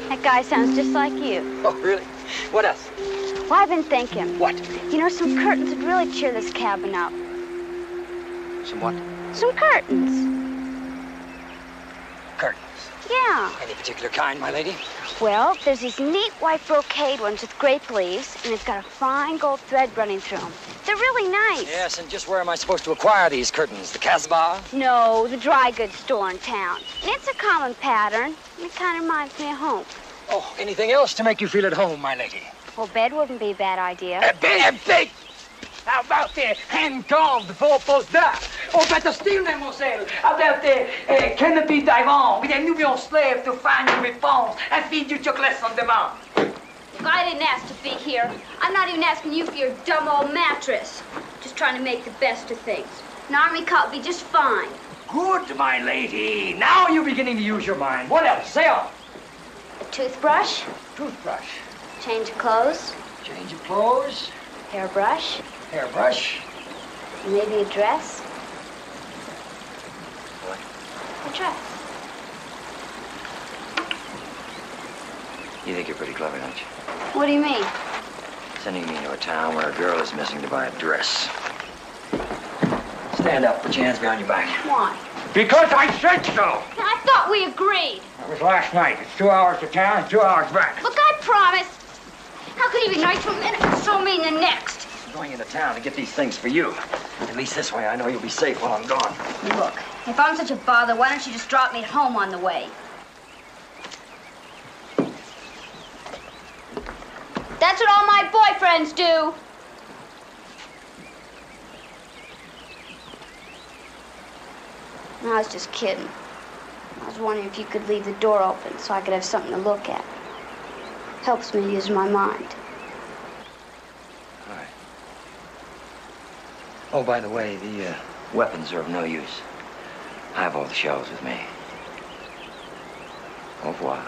S5: That guy sounds just like you.
S2: Oh, really? What else?
S5: Well, I've been thinking.
S2: What?
S5: You know, some curtains would really cheer this cabin up.
S2: Some what?
S5: Some curtains.
S2: Curtains.
S5: Yeah.
S2: Any particular kind, my lady?
S5: Well, there's these neat white brocade ones with grape leaves, and they've got a fine gold thread running through them. They're really nice.
S2: Yes, and just where am I supposed to acquire these curtains? The Casbah?
S5: No, the dry goods store in town. And it's a common pattern. It kind of reminds me of home.
S2: Oh, anything else to make you feel at home, my lady?
S5: Well, bed wouldn't be a bad idea.
S2: A bed? How about the hand-carved four-post d'art? Or better still, mademoiselle, about the canopy divan with a Nubian slave to find you with phones and feed you chocolates on demand.
S5: Look, I didn't ask to be here. I'm not even asking you for your dumb old mattress. Just trying to make the best of things. An army cot would be just fine.
S2: Good, my lady. Now you're beginning to use your mind. What else? Say on.
S5: A toothbrush.
S2: Toothbrush.
S5: Change of clothes.
S2: Change of clothes.
S5: Hairbrush.
S2: Hairbrush.
S5: Maybe a dress.
S2: What?
S5: A dress.
S2: You think you're pretty clever, don't you?
S5: What do you mean?
S2: Sending me to a town where a girl is missing to buy a dress. Stand up, put your hands behind your back.
S5: Why?
S2: Because I said so!
S5: I thought we agreed.
S2: That was last night. It's 2 hours to town and 2 hours back.
S5: Look, I promise. How could he be nice 1 minute and so mean the next?
S2: I'm going into town to get these things for you. At least this way I know you'll be safe while I'm gone.
S5: Look, if I'm such a bother, why don't you just drop me at home on the way? That's what all my boyfriends do. No, I was just kidding. I was wondering if you could leave the door open so I could have something to look at. Helps me use my mind.
S2: All right. Oh, by the way, the weapons are of no use. I have all the shells with me. Au revoir.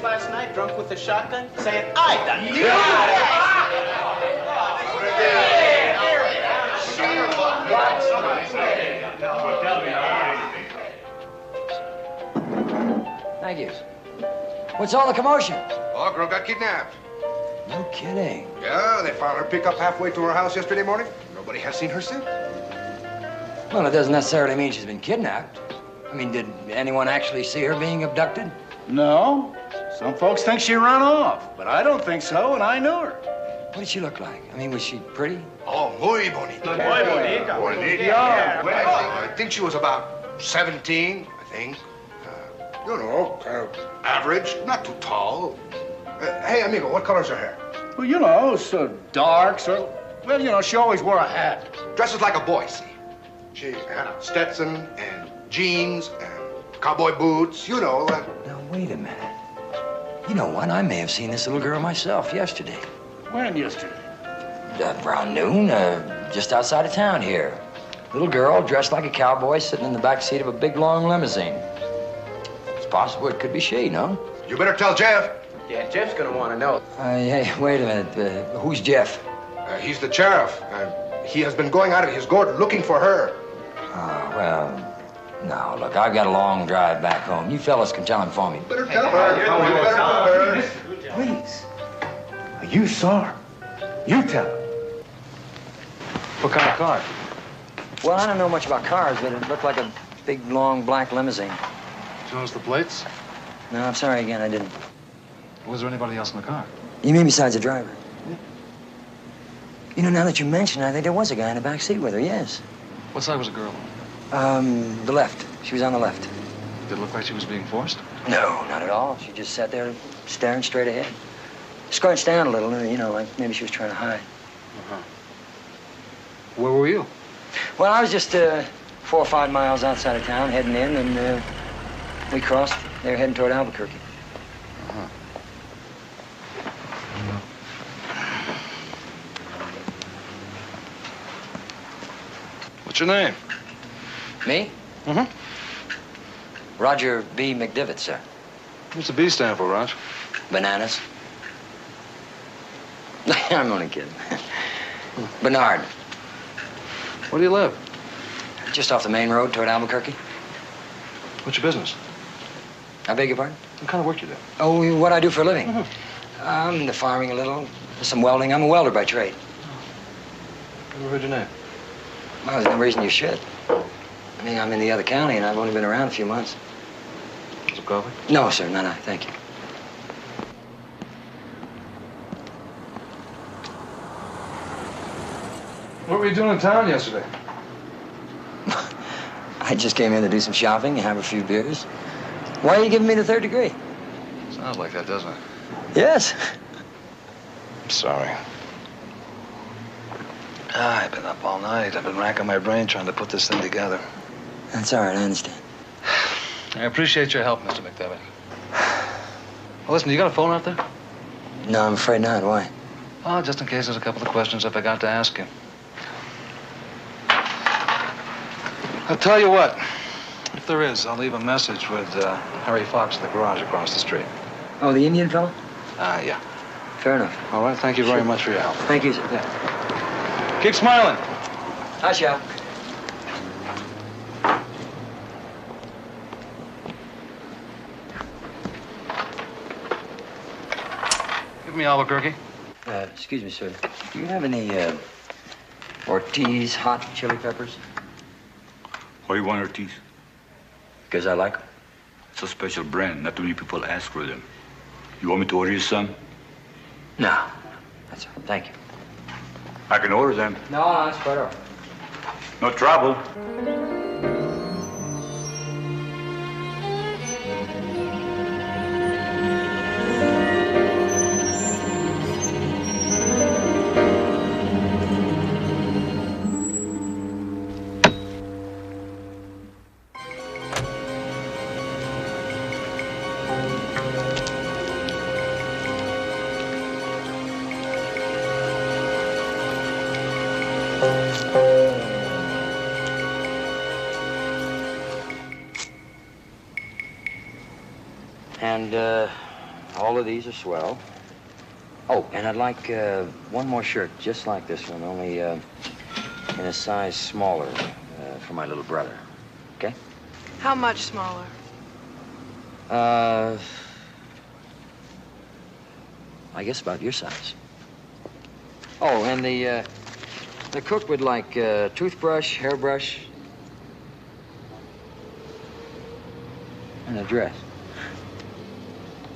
S13: Last night, drunk with a shotgun, saying I done it.
S2: Thank you. What's all the commotion?
S15: Oh, a girl got kidnapped.
S2: No kidding.
S15: Yeah, they found her pickup halfway to her house yesterday morning. Nobody has seen her since.
S2: Well, it doesn't necessarily mean she's been kidnapped. I mean, did anyone actually see her being abducted?
S8: No. Some folks think she ran off, but I don't think so, and I knew her.
S2: What did she look like? I mean, was she pretty?
S15: Oh, muy bonita.
S8: Muy bonita.
S15: Bonita. Yeah. I think she was about 17, I think. You know, average, not too tall. Hey, amigo, what color's her hair?
S8: Well, you know, so dark, so... Well, you know, she always wore a hat.
S15: Dresses like a boy, see? She had a Stetson and jeans and cowboy boots, you know.
S2: Now, wait a minute. You know what? I may have seen this little girl myself yesterday.
S8: When yesterday?
S2: Around noon, just outside of town here. Little girl dressed like a cowboy sitting in the back seat of a big, long limousine. It's possible it could be she, no?
S15: You better tell Jeff.
S13: Yeah, Jeff's gonna want to know.
S2: Hey, wait a minute. Who's Jeff?
S15: He's the sheriff. He has been going out of his gourd looking for her.
S2: Oh, well... No, look, I've got a long drive back home. You fellas can tell him for me.
S15: Better tell her.
S8: Please. You saw her. You tell her.
S10: What kind of car?
S2: Well, I don't know much about cars, but it looked like a big, long, black limousine.
S10: Did you notice the plates?
S2: No, I'm sorry again, I didn't.
S10: Was there anybody else in the car?
S2: You mean besides the driver? You know, now that you mention it, I think there was a guy in the back seat with her, yes.
S10: What side was the girl?
S2: The left. She was on the left.
S10: Did it look like she was being forced?
S2: No, not at all. She just sat there staring straight ahead. Scrunched down a little, you know, like maybe she was trying to hide.
S10: Uh-huh. Where were you?
S2: Well, I was just 4 or 5 miles outside of town, heading in, and we crossed. They were heading toward Albuquerque.
S10: Uh-huh. What's your name?
S2: Me?
S10: Mm-hmm.
S2: Roger B. McDivitt, sir.
S10: What's the B stand for, Raj?
S2: Bananas. I'm only kidding. Bernard.
S10: Where do you live?
S2: Just off the main road toward Albuquerque.
S10: What's your business?
S2: I beg your pardon?
S10: What kind of work you do?
S2: Oh, what I do for a living? I'm the farming a little, some welding. I'm a welder by trade.
S10: Never heard your name.
S2: Well, there's no reason you should. I mean, I'm in the other county, and I've only been around a few months.
S10: Some coffee?
S2: No, sir, no, thank you.
S10: What were you doing in town yesterday?
S2: I just came in to do some shopping and have a few beers. Why are you giving me the 3rd degree?
S10: Sounds like that, doesn't it?
S2: Yes.
S10: I'm sorry. I've been up all night. I've been racking my brain trying to put this thing together.
S2: That's all right, I understand.
S10: I appreciate your help, Mr. McDevitt. Well, listen, you got a phone out there?
S2: No, I'm afraid not. Why?
S10: Oh, just in case there's a couple of questions I forgot to ask you. I'll tell you what. If there is, I'll leave a message with Harry Fox in the garage across the street.
S2: Oh, the Indian fellow?
S10: Yeah.
S2: Fair enough.
S10: All right, thank you very much for your help.
S2: Thank you, sir.
S10: Yeah. Keep smiling.
S2: I shall.
S10: Give me Albuquerque.
S2: Excuse me, sir. Do you have any, Ortiz hot chili peppers?
S16: Why you want Ortiz?
S2: Because I like them.
S16: It's a special brand. Not too many people ask for them. You want me to order you some?
S2: No. That's all right. Thank you.
S16: I can order them.
S2: No, that's quite all right.
S16: No trouble.
S2: And, all of these are swell. Oh, and I'd like, one more shirt, just like this one, only, in a size smaller, for my little brother. Okay?
S17: How much smaller?
S2: I guess about your size. Oh, and the cook would like, toothbrush, hairbrush, and a dress.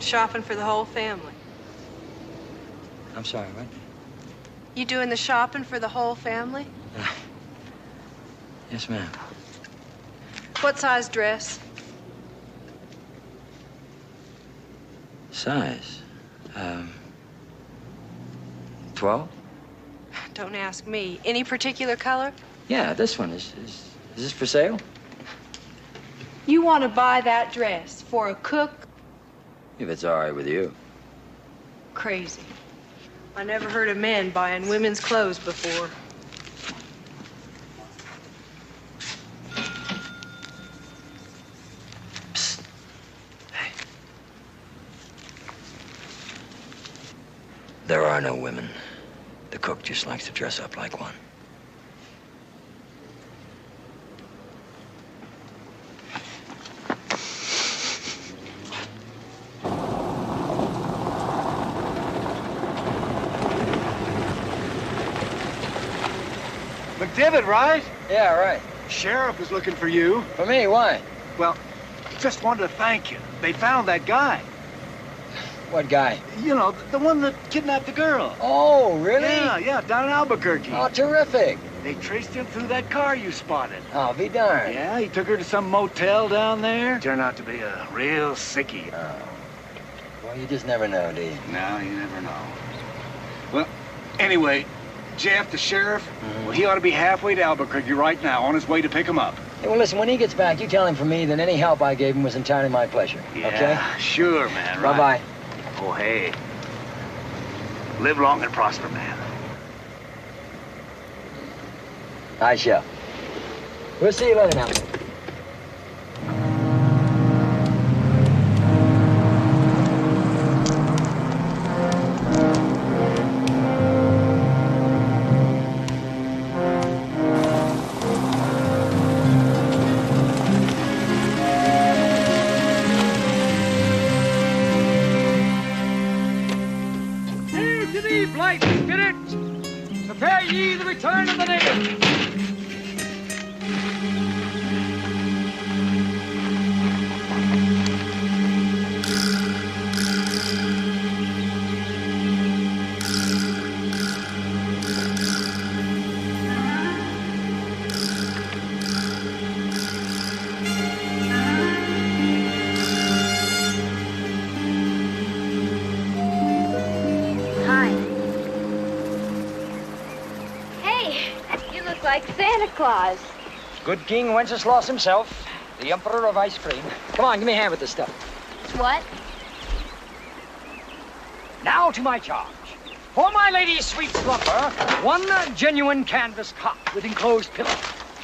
S17: Shopping for the whole family.
S2: I'm sorry, what?
S17: You doing the shopping for the whole family?
S2: Yes, ma'am.
S17: What size dress?
S2: Size? 12?
S17: Don't ask me. Any particular color?
S2: Yeah, this one. Is this for sale?
S17: You want to buy that dress for a cook?
S2: If it's all right with you.
S17: Crazy. I never heard of men buying women's clothes before.
S2: Psst. Hey. There are no women. The cook just likes to dress up like one.
S8: McDivitt, right?
S2: Yeah, right.
S8: Sheriff is looking for you.
S2: For me? Why?
S8: Well, just wanted to thank you. They found that guy.
S2: What guy?
S8: You know, the one that kidnapped the girl.
S2: Oh, really?
S8: Yeah, down in Albuquerque.
S2: Oh, terrific.
S8: They traced him through that car you spotted.
S2: I'll be darned.
S8: Yeah, he took her to some motel down there. Turned out to be a real sickie.
S2: Oh. Well, you just never know, do you?
S8: No, you never know. Well, anyway, Jeff, the sheriff, well, he ought to be halfway to Albuquerque right now, on his way to pick him up.
S2: Hey, well, listen, when he gets back, you tell him from me that any help I gave him was entirely my pleasure.
S8: Yeah,
S2: okay?
S8: Sure, man. Right.
S2: Bye-bye.
S8: Oh, hey. Live long and prosper, man.
S2: I shall. We'll see you later now.
S12: Prepare ye the return of the native.
S5: Like Santa Claus.
S12: Good King Wenceslas himself, the Emperor of Ice Cream. Come on, give me a hand with this stuff.
S5: What?
S12: Now to my charge. For my lady's sweet slumber, one genuine canvas cot with enclosed pillow.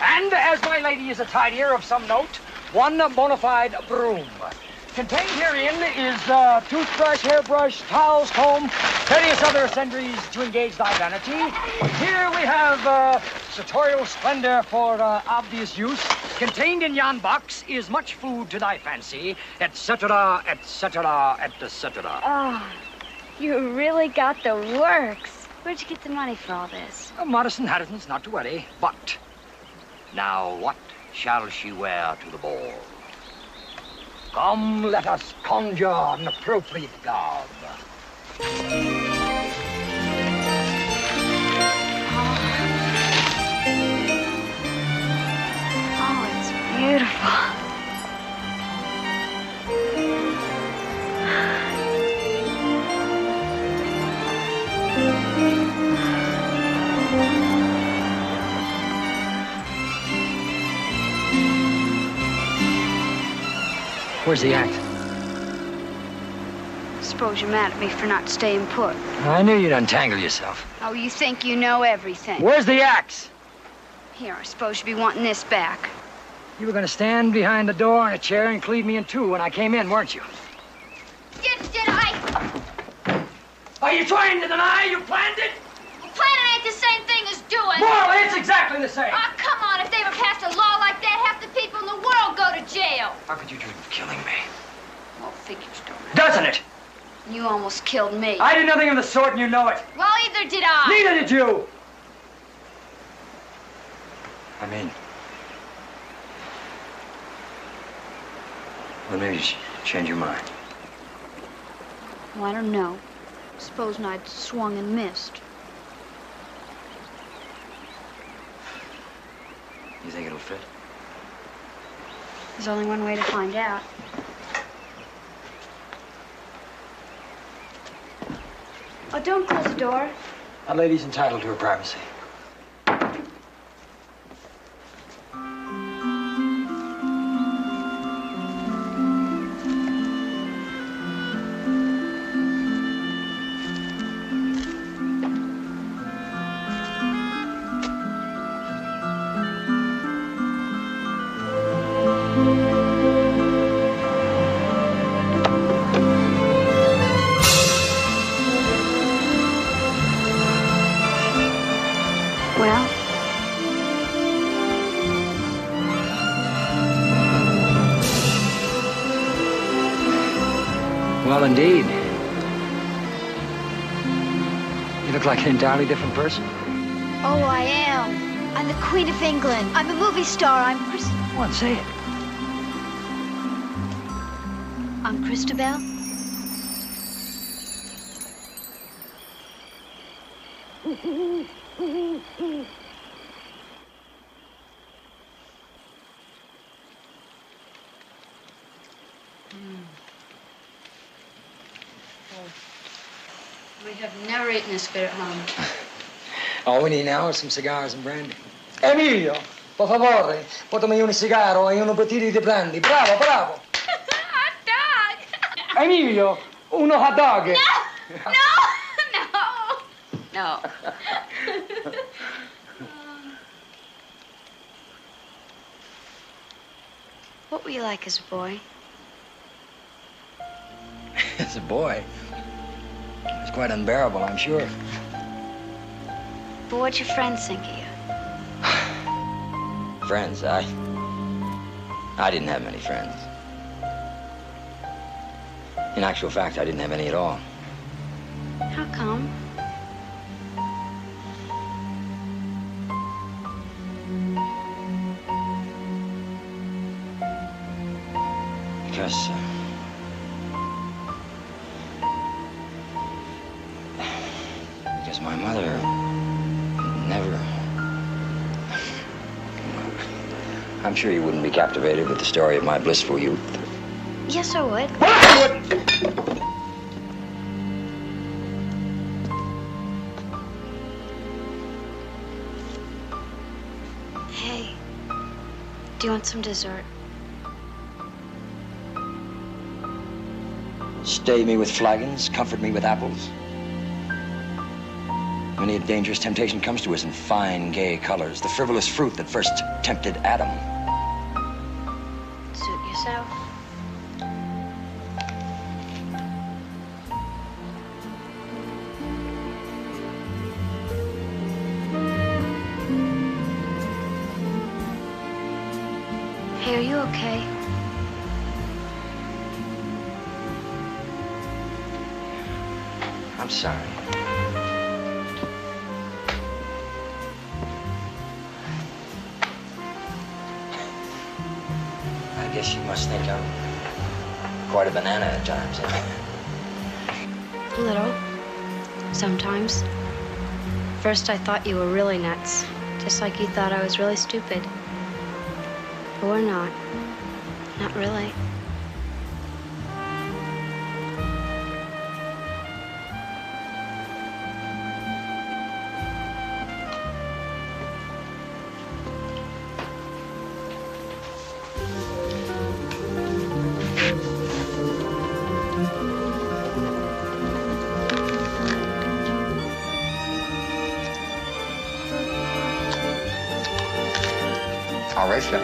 S12: And as my lady is a tidier of some note, one bona fide broom. Contained herein is toothbrush, hairbrush, towels, comb, various other sundries to engage thy vanity. Here we have sartorial splendor for obvious use. Contained in yon box is much food to thy fancy, etc., etc., etc.
S5: Oh, you really got the works. Where'd you get the money for all this?
S12: Modest inheritance, not to worry. But now what shall she wear to the ball? Come, let us conjure an appropriate garb.
S5: Oh, it's beautiful.
S12: Where's the act?
S5: Suppose you're mad at me for not staying put.
S12: I knew you'd untangle yourself.
S5: Oh, you think you know everything.
S12: Where's the axe?
S5: Here, I suppose you'd be wanting this back.
S12: You were going to stand behind the door in a chair and cleave me in two when I came in, weren't you?
S5: Did I?
S12: Are you trying to deny you planned it?
S5: Well, planning ain't the same thing as doing.
S12: Morally, it's exactly the same.
S5: Oh, come on. If they ever passed a law like that, half the people in the world go to jail.
S12: How could you dream of killing me?
S5: Well, figures don't.
S12: Doesn't it?
S5: You almost killed me.
S12: I did nothing of the sort, and you know it.
S5: Well, either did I.
S12: Neither did you. I mean, well, maybe you change your mind.
S5: Well, I don't know. Supposing I'd swung and missed.
S12: You think it'll fit?
S5: There's only one way to find out. Oh, don't close the door.
S12: A lady's entitled to her privacy. Well, indeed. You look like an entirely different person.
S5: Oh, I am. I'm the Queen of England. I'm a movie star. I'm
S12: Go on, say it.
S5: I'm Christabel. We have never eaten this good at home.
S12: All we need now is some cigars and brandy. Emilio, por favore, portami un cigaro e uno pettini di brandy. Bravo, bravo.
S5: Hot dog.
S12: Emilio, uno hot dog.
S5: No. What were you like as a boy?
S12: As a boy? It was quite unbearable, I'm sure.
S5: But what'd your friends think of you?
S12: Friends, I didn't have many friends. In actual fact, I didn't have any at all.
S5: How come?
S12: Because my mother never... I'm sure you wouldn't be captivated with the story of my blissful youth.
S5: Yes, I would. Hey, do you want some dessert?
S12: Stay me with flagons, comfort me with apples. Many a dangerous temptation comes to us in fine, gay colors, the frivolous fruit that first tempted Adam.
S5: Suit yourself. Hey, are you okay?
S2: I'm sorry. I guess you must think I'm quite a banana at times, huh?
S5: A little. Sometimes. First, I thought you were really nuts. Just like you thought I was really stupid. But we're not. Not really.
S2: I'll race you.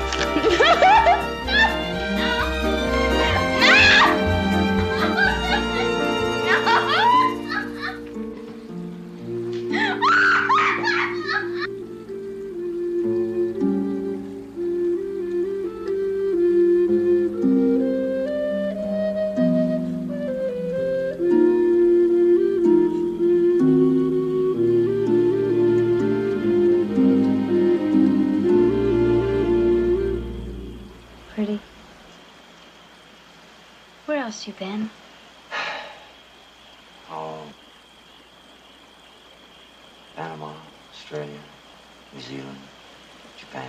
S5: Pretty. Where else you been?
S2: Oh. Panama, Australia, New Zealand, Japan.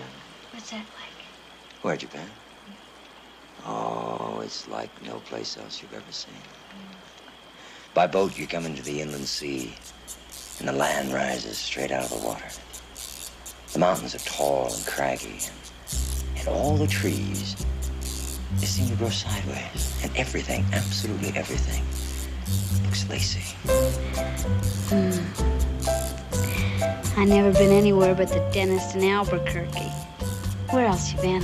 S5: What's that like?
S2: Where, Japan? Oh, it's like no place else you've ever seen. By boat, you come into the inland sea, and the land rises straight out of the water. The mountains are tall and craggy, and all the trees, they seem to grow sideways. And everything, absolutely everything, looks lacy.
S5: I never been anywhere but the dentist in Albuquerque. Where else you been?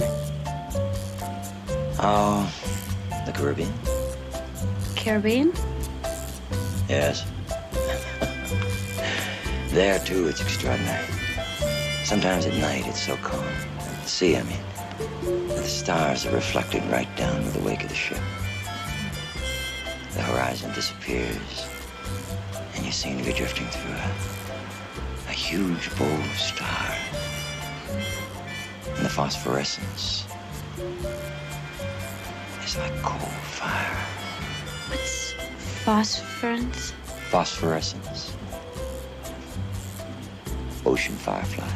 S2: Oh, the Caribbean?
S5: Caribbean?
S2: Yes. There, too, it's extraordinary. Sometimes at night, it's so calm. The sea, I mean. The stars are reflected right down to the wake of the ship. The horizon disappears, and you seem to be drifting through a huge bowl of stars. And the phosphorescence is like coal fire.
S5: What's phosphorescence?
S2: Phosphorescence. Ocean fireflies.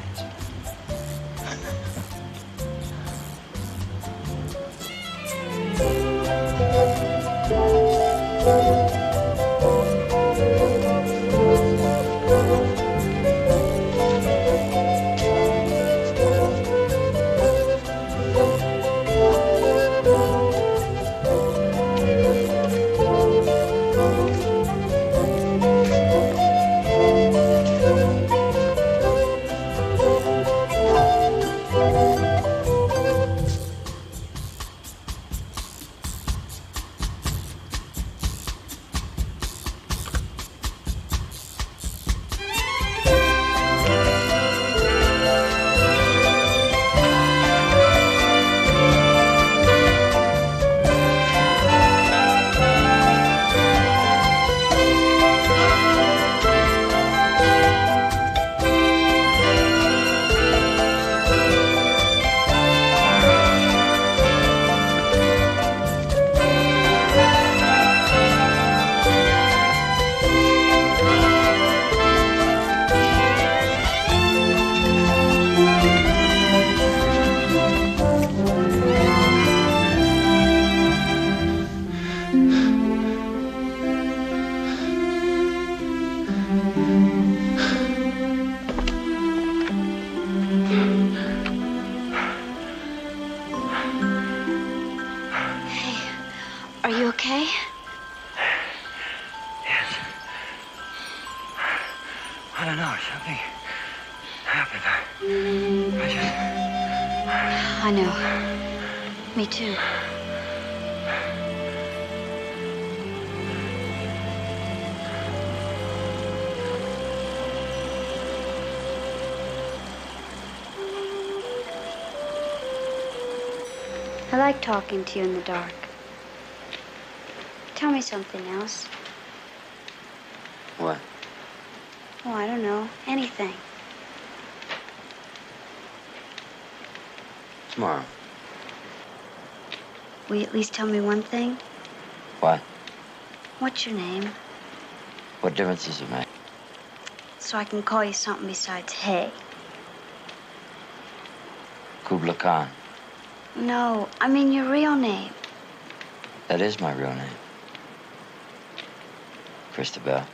S5: Are you okay?
S2: Yes. I don't know, something happened.
S5: I know. Me too. I like talking to you in the dark. Tell me something else.
S2: What?
S5: Oh, I don't know. Anything.
S2: Tomorrow.
S5: Will you at least tell me one thing?
S2: What?
S5: What's your name?
S2: What difference does it make?
S5: So I can call you something besides Hey.
S2: Kubla Khan.
S5: No, I mean your real name.
S2: That is my real name. Christabel.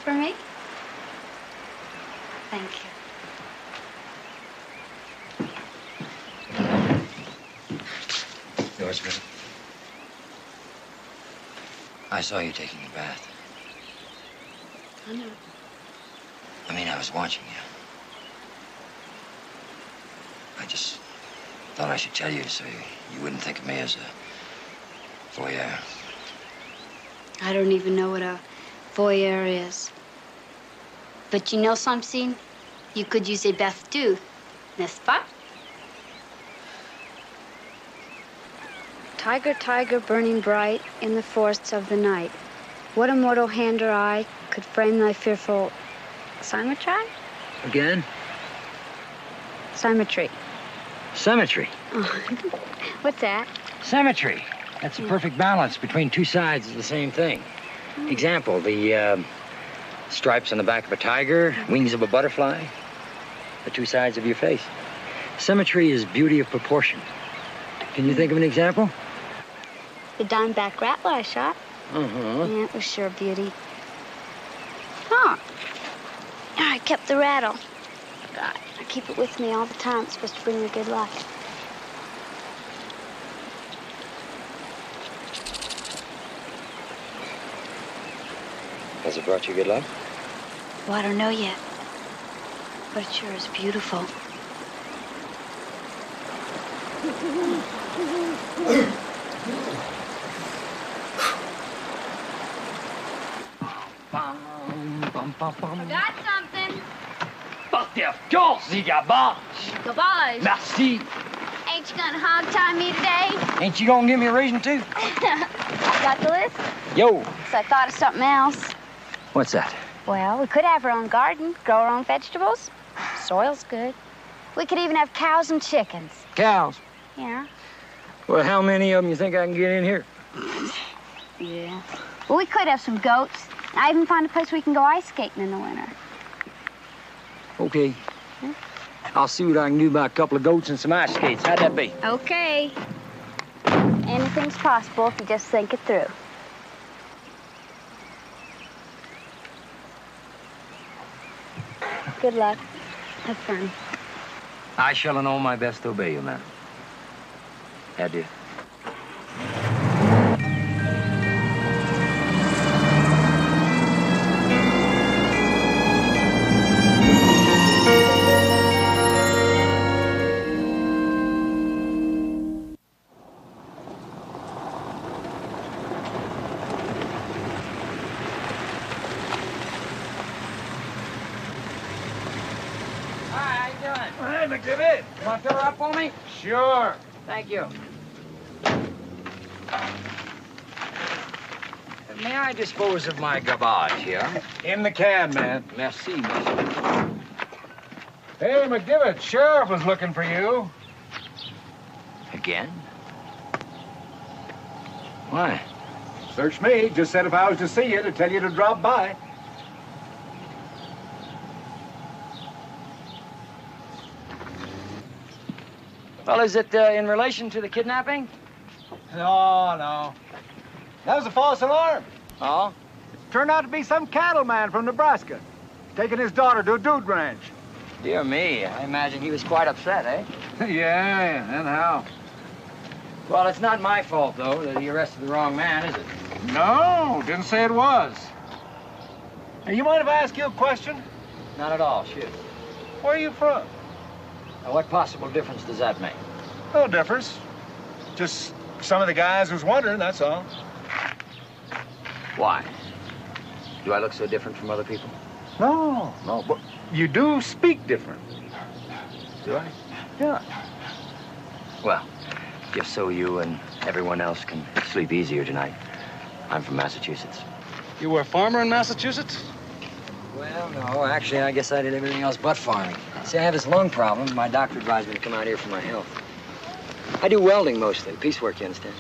S5: For me? Thank you.
S2: Yours, Billy. I saw you taking a bath.
S5: I know.
S2: I mean, I was watching you. I just thought I should tell you so you wouldn't think of me as a voyeur.
S5: I don't even know what a voyeur is. But you know something? You could use a bath too, n'est-ce pas? Tiger, tiger, burning bright in the forests of the night. What immortal hand or eye could frame thy fearful symmetry?
S12: Again?
S5: Symmetry.
S12: Symmetry.
S5: Oh. What's that?
S12: Symmetry. That's the perfect balance between two sides of the same thing. Example, the stripes on the back of a tiger, wings of a butterfly, the two sides of your face. Symmetry is beauty of proportion. Can you think of an example?
S5: The dimeback rattler I shot.
S12: Uh-huh.
S5: Yeah, it was sure beauty. Oh. I kept the rattle. I keep it with me all the time. It's supposed to bring me good luck.
S12: Has it brought you good luck?
S5: Well, I don't know yet. But it sure is beautiful. I got something.
S12: Porte course, the garbage.
S5: Garbage.
S12: Merci.
S5: Ain't you gonna hog-tie me today?
S12: Ain't you gonna give me a reason to?
S5: Got the list?
S12: Yo.
S5: So I thought of something else.
S12: What's that?
S5: Well, we could have our own garden, grow our own vegetables. Soil's good. We could even have cows and chickens.
S12: Cows?
S5: Yeah.
S12: Well, how many of them you think I can get in here?
S5: Yeah. Well, we could have some goats. I even found a place where we can go ice skating in the winter.
S12: Okay. I'll see what I can do about a couple of goats and some ice skates. How'd that be?
S5: Okay. Anything's possible if you just think it through. Good luck. Have fun.
S12: I shall in all my best obey you, ma'am. Adieu.
S10: McDivitt.
S12: You want to fill her up for me?
S10: Sure.
S12: Thank you. May I dispose of my garbage here?
S10: In the cab, man.
S12: Merci, monsieur.
S10: Hey, McDivitt, Sheriff was looking for you.
S12: Again? Why?
S10: Search me. Just said if I was to see you, to tell you to drop by.
S12: Well, is it in relation to the kidnapping?
S10: No. That was a false alarm.
S12: Oh?
S8: turned out to be some cattleman from Nebraska, taking his daughter to a dude ranch.
S12: Dear me, I imagine he was quite upset, eh?
S8: Yeah, and how?
S12: Well, it's not my fault, though, that he arrested the wrong man, is it?
S8: No, didn't say it was. Hey, you mind if I ask you a question?
S12: Not at all, shoot.
S8: Where are you from?
S12: Now, what possible difference does that make?
S8: No difference. Just some of the guys was wondering, that's all.
S12: Why? Do I look so different from other people?
S8: No, but you do speak different.
S12: Do I?
S8: Yeah.
S12: Well, just so you and everyone else can sleep easier tonight, I'm from Massachusetts.
S10: You were a farmer in Massachusetts?
S12: Well, no, actually, I guess I did everything else but farming. See, I have this lung problem. My doctor advised me to come out here for my health. I do welding mostly, piecework, you understand?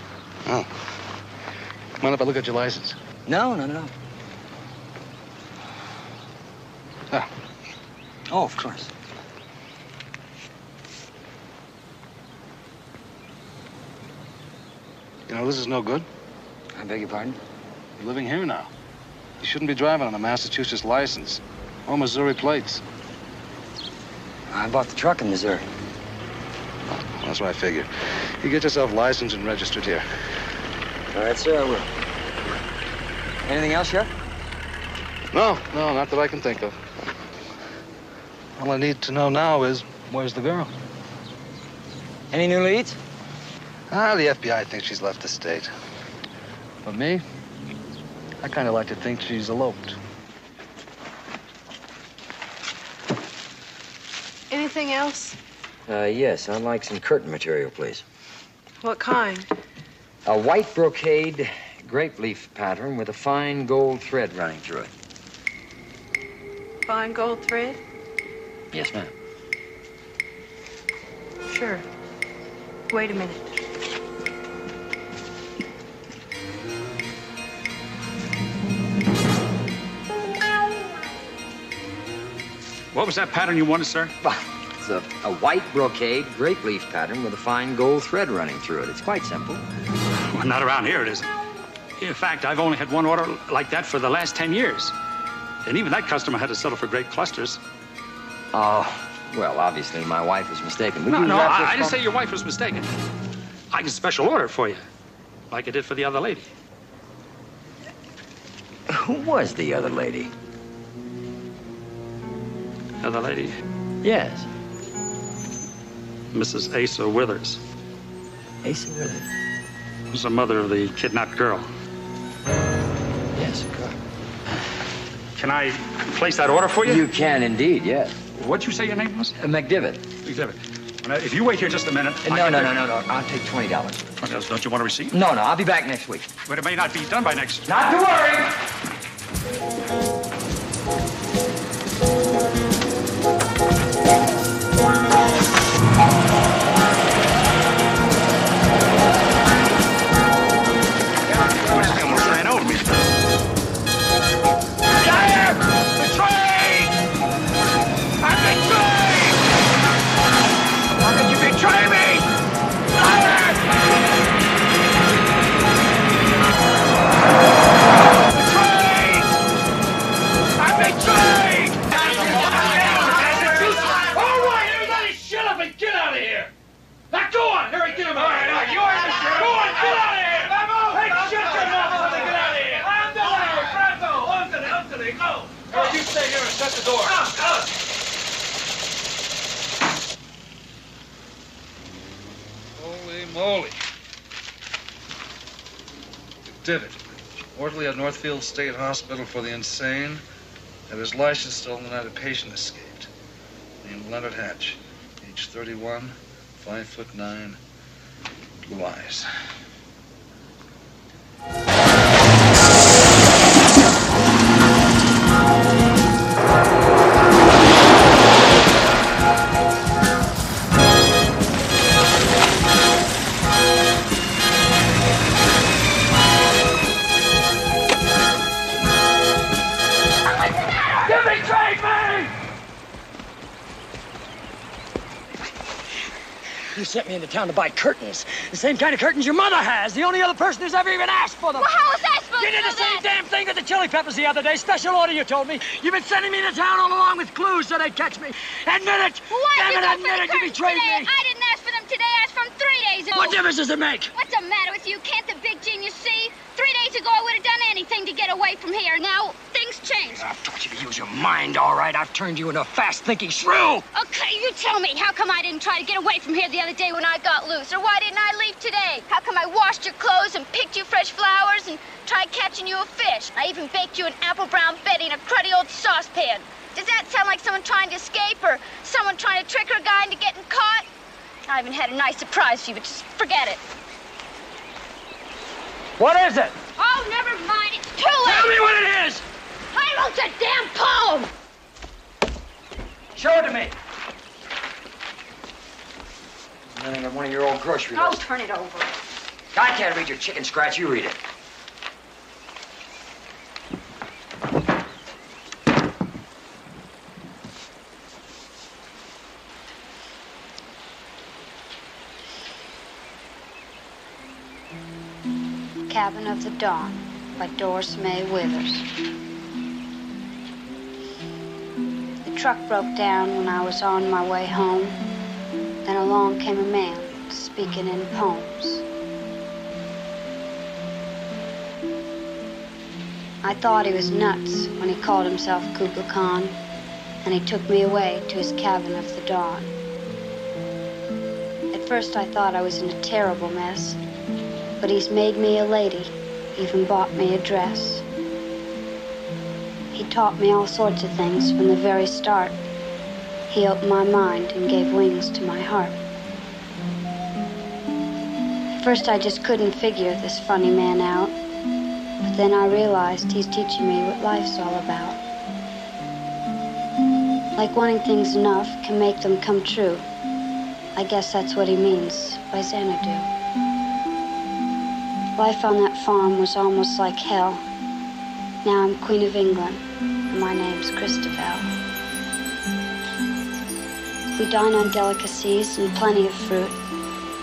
S10: Oh. Mind if I look at your license?
S12: No.
S10: Ah.
S12: Oh, of course.
S10: You know, this is no good.
S12: I beg your pardon?
S10: You're living here now. You shouldn't be driving on a Massachusetts license or Missouri plates.
S12: I bought the truck in Missouri.
S10: Well, that's what I figured. You get yourself licensed and registered here.
S12: All right, sir, I will. Anything else, Sheriff?
S10: No, not that I can think of. All I need to know now is, where's the girl?
S12: Any new leads?
S10: The FBI thinks she's left the state. But me, I kind of like to think she's eloped.
S17: Anything else?
S12: Yes, I'd like some curtain material, please.
S17: What kind?
S12: A white brocade grape leaf pattern with a fine gold thread running through it.
S17: Fine gold thread?
S12: Yes, ma'am.
S17: Sure. Wait a minute.
S18: What was that pattern you wanted, sir?
S12: It's a white brocade grape leaf pattern with a fine gold thread running through it. It's quite simple.
S18: Well, not around here, it isn't. In fact, I've only had one order like that for the last 10 years. And even that customer had to settle for grape clusters.
S12: Oh, well, obviously, my wife was mistaken.
S18: I didn't say your wife was mistaken. I can special order it for you, like I did for the other lady.
S12: Who was the other lady?
S18: Other lady?
S12: Yes.
S18: Mrs. Asa Withers.
S12: Asa Withers?
S18: Was the mother of the kidnapped girl.
S12: Yes, of course.
S18: Can I place that order for you?
S12: You can indeed, yes.
S18: What'd you say your name was?
S12: McDivitt.
S18: McDivitt. Now, if you wait here just a minute...
S12: No. I'll take $20.
S18: $20. Don't you want a receipt?
S12: No. I'll be back next week.
S18: But it may not be done by next...
S12: Not to worry!
S18: Almost ran over me.
S19: Betray me! Liar! Betrayed! I'm betrayed! All right, everybody shut up and get out of here! Now go on, Harry, get him out of here! You are the sheriff! Go on, get out of here! Hey, shut your mouth and get out of here! I'm the sheriff! Pronto! Go! You stay here and shut the door.
S10: Holy moly. McDivitt, orderly at Northfield State Hospital for the insane, had his license stolen the night a patient escaped. Named Leonard Hatch, age 31, 5'9", blue eyes.
S12: You sent me into town to buy curtains. The same kind of curtains your mother has. The only other person who's ever even asked for them.
S5: Well, how was I supposed both
S12: You did
S5: know
S12: the same
S5: that.
S12: damn thing with the chili peppers the other day. Special order, you told me. You've been sending me to town all along with clues so they'd catch me. Admit it!
S5: Well, why
S12: Damn
S5: did
S12: it,
S5: you go
S12: admit
S5: for the
S12: it, you
S5: curtains
S12: betrayed
S5: today?
S12: me.
S5: I didn't ask for them today. I asked for them 3 days ago.
S12: What difference does it make?
S5: What's the matter with you? Can't the big genius see? 3 days ago, I would have done anything to get away from here. Now, things change.
S12: I've taught you to use your mind, all right. I've turned you into a fast-thinking shrew.
S5: Okay, you tell me. How come I didn't try to get away from here the other day when I got loose? Or why didn't I leave today? How come I washed your clothes and picked you fresh flowers and tried catching you a fish? I even baked you an apple brown Betty in a cruddy old saucepan. Does that sound like someone trying to escape or someone trying to trick her guy into getting caught? I even had a nice surprise for you, but just forget it.
S12: What is it?
S5: Oh, never mind. It's too late.
S12: Tell me what it is.
S5: I wrote the damn poem.
S12: Show it to me. Nothing but one of your old grocery
S5: Oh,
S12: lists.
S5: turn it over.
S12: I can't read your chicken scratch. You read it.
S5: Cabin of the Dawn by Doris May Withers. The truck broke down when I was on my way home. Then along came a man speaking in poems. I thought he was nuts when he called himself Kublai Khan, and he took me away to his cabin of the dawn. At first I thought I was in a terrible mess, but he's made me a lady, even bought me a dress. He taught me all sorts of things from the very start. He opened my mind and gave wings to my heart. At first I just couldn't figure this funny man out, but then I realized he's teaching me what life's all about. Like wanting things enough can make them come true. I guess that's what he means by Xanadu. Life on that farm was almost like hell. Now I'm Queen of England, and my name's Christabel. We dine on delicacies and plenty of fruit.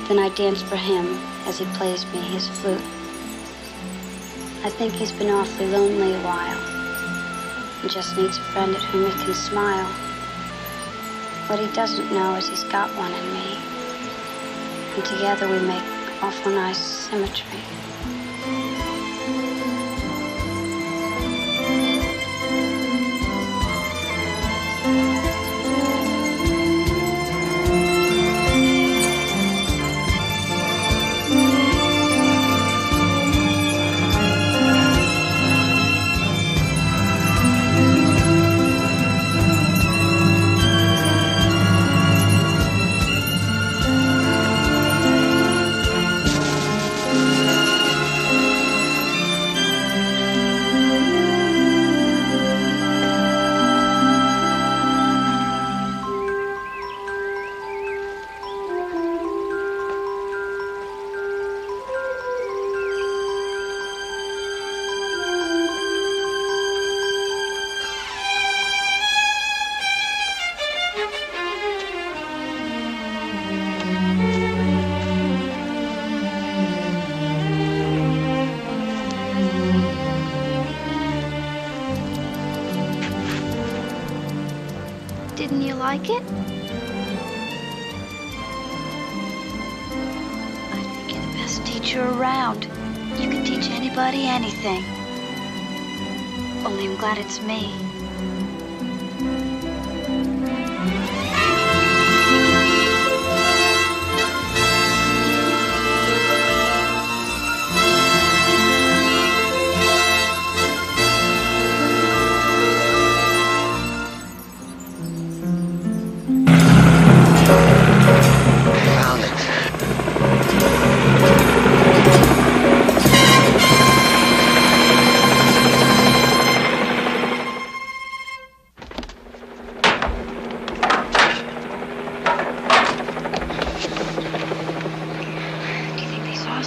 S5: Then I dance for him as he plays me his flute. I think he's been awfully lonely a while, and just needs a friend at whom he can smile. What he doesn't know is he's got one in me, and together we make awful nice symmetry. Didn't you like it? I think you're the best teacher around. You can teach anybody anything. Only I'm glad it's me.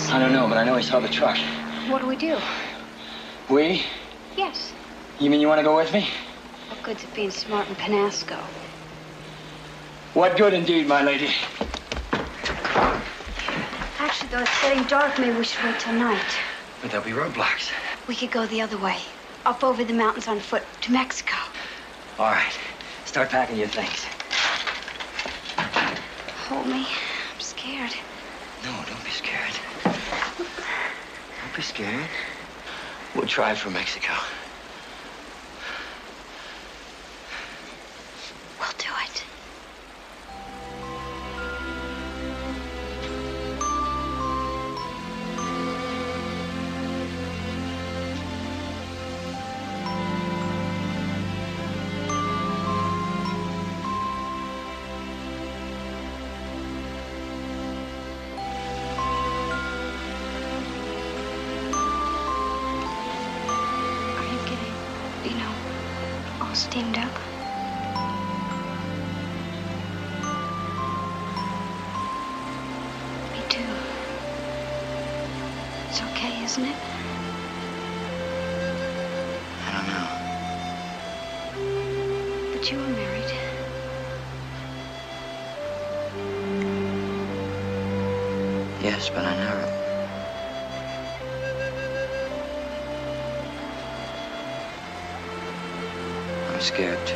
S12: I don't know, but I know he saw the truck.
S5: What do we do?
S12: We?
S5: Yes.
S12: You mean you want to go with me?
S5: What good's it being smart in Penasco?
S12: What good indeed, my lady?
S5: Actually, though, it's getting dark. Maybe we should wait till night.
S12: But there'll be roadblocks.
S5: We could go the other way, up over the mountains on foot to Mexico.
S2: All right. Start packing your things.
S5: Hold me. I'm scared.
S2: No, don't be scared. Don't be scared. We'll try for Mexico.
S5: We'll do it. Steamed up. Me too. It's okay, isn't it?
S2: I don't know.
S5: But you were married.
S2: Yes, but I never. I'm scared too.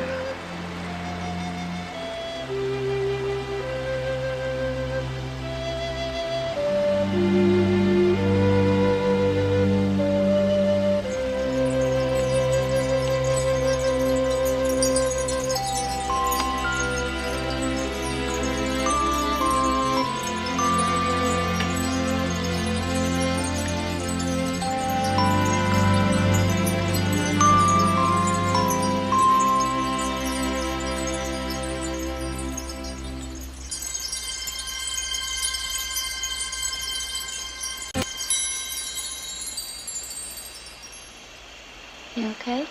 S5: You okay?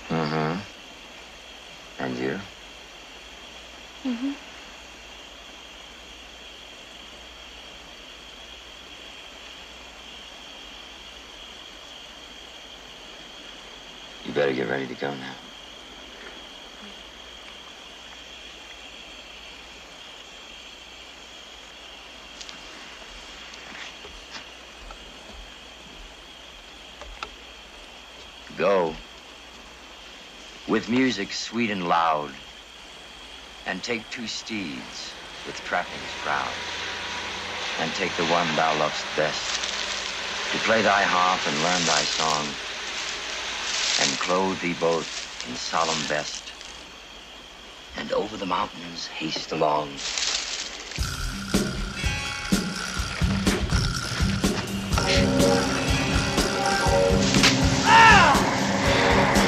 S2: Mm-hmm. And you?
S5: Mm-hmm.
S2: You better get ready to go now. Go, with music sweet and loud, and take 2 steeds with trappings proud, and take the one thou lovest best, to play thy harp and learn thy song, and clothe thee both in solemn vest, and over the mountains haste along.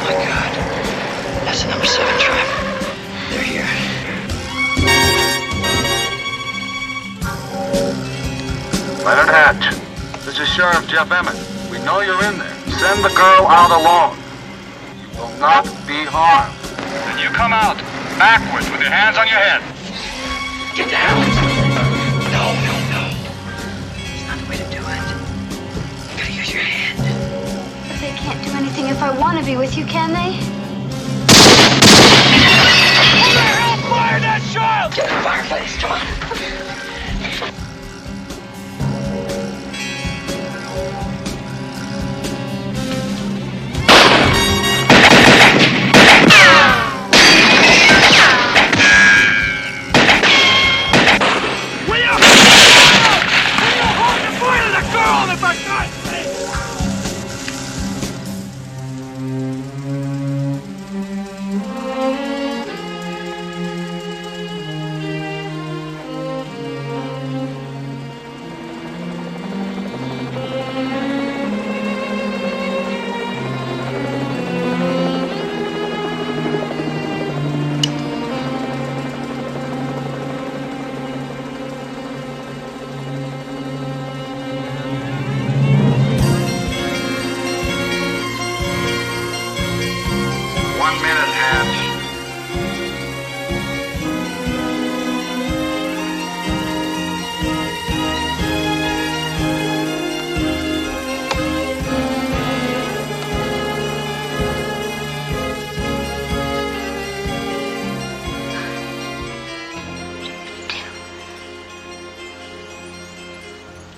S2: Oh my God, that's the number 7 trap. They're here.
S10: Leonard Hatch, this is Sheriff Jeff Emmett. We know you're in there. Send the girl out alone. You will not be harmed.
S4: Then you come out, backwards, with your hands on your head.
S2: Get down. No. It's not the way to do it. You gotta use your hand.
S5: But they can't do anything if I want to be with you, can they?
S19: Who the hell fired that child?
S2: Get in the fireplace, come on.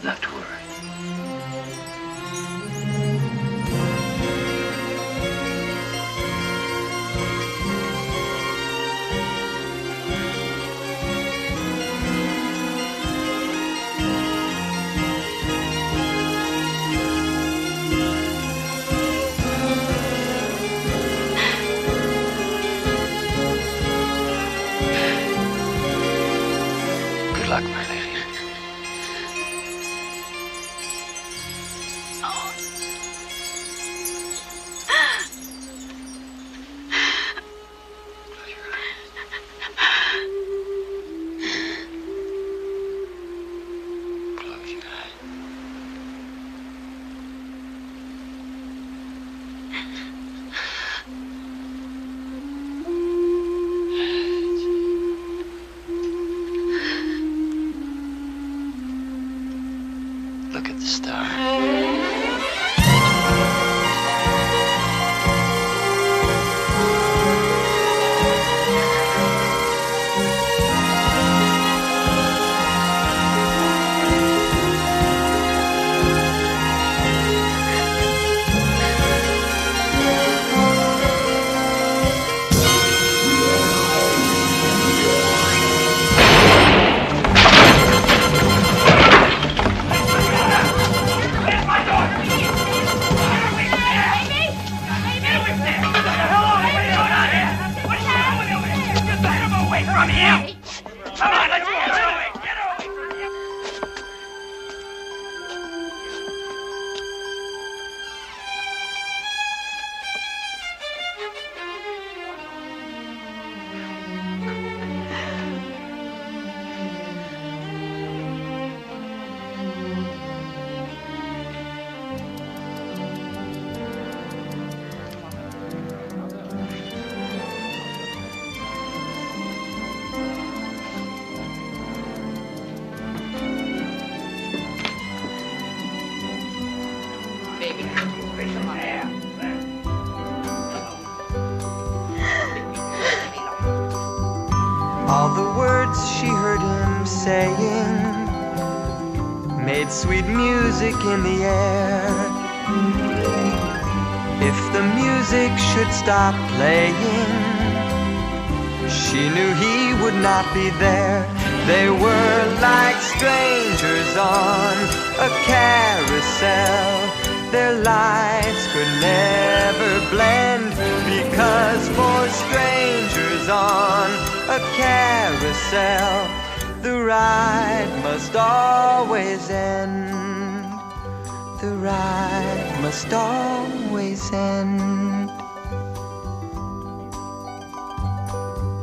S2: Not to worry. Look at the stars.
S14: All the words she heard him saying made sweet music in the air. If the music should stop playing, she knew he would not be there. They were like strangers on a carousel. Their lives could never blend, because for strangers on a carousel, the ride must always end. The ride must always end.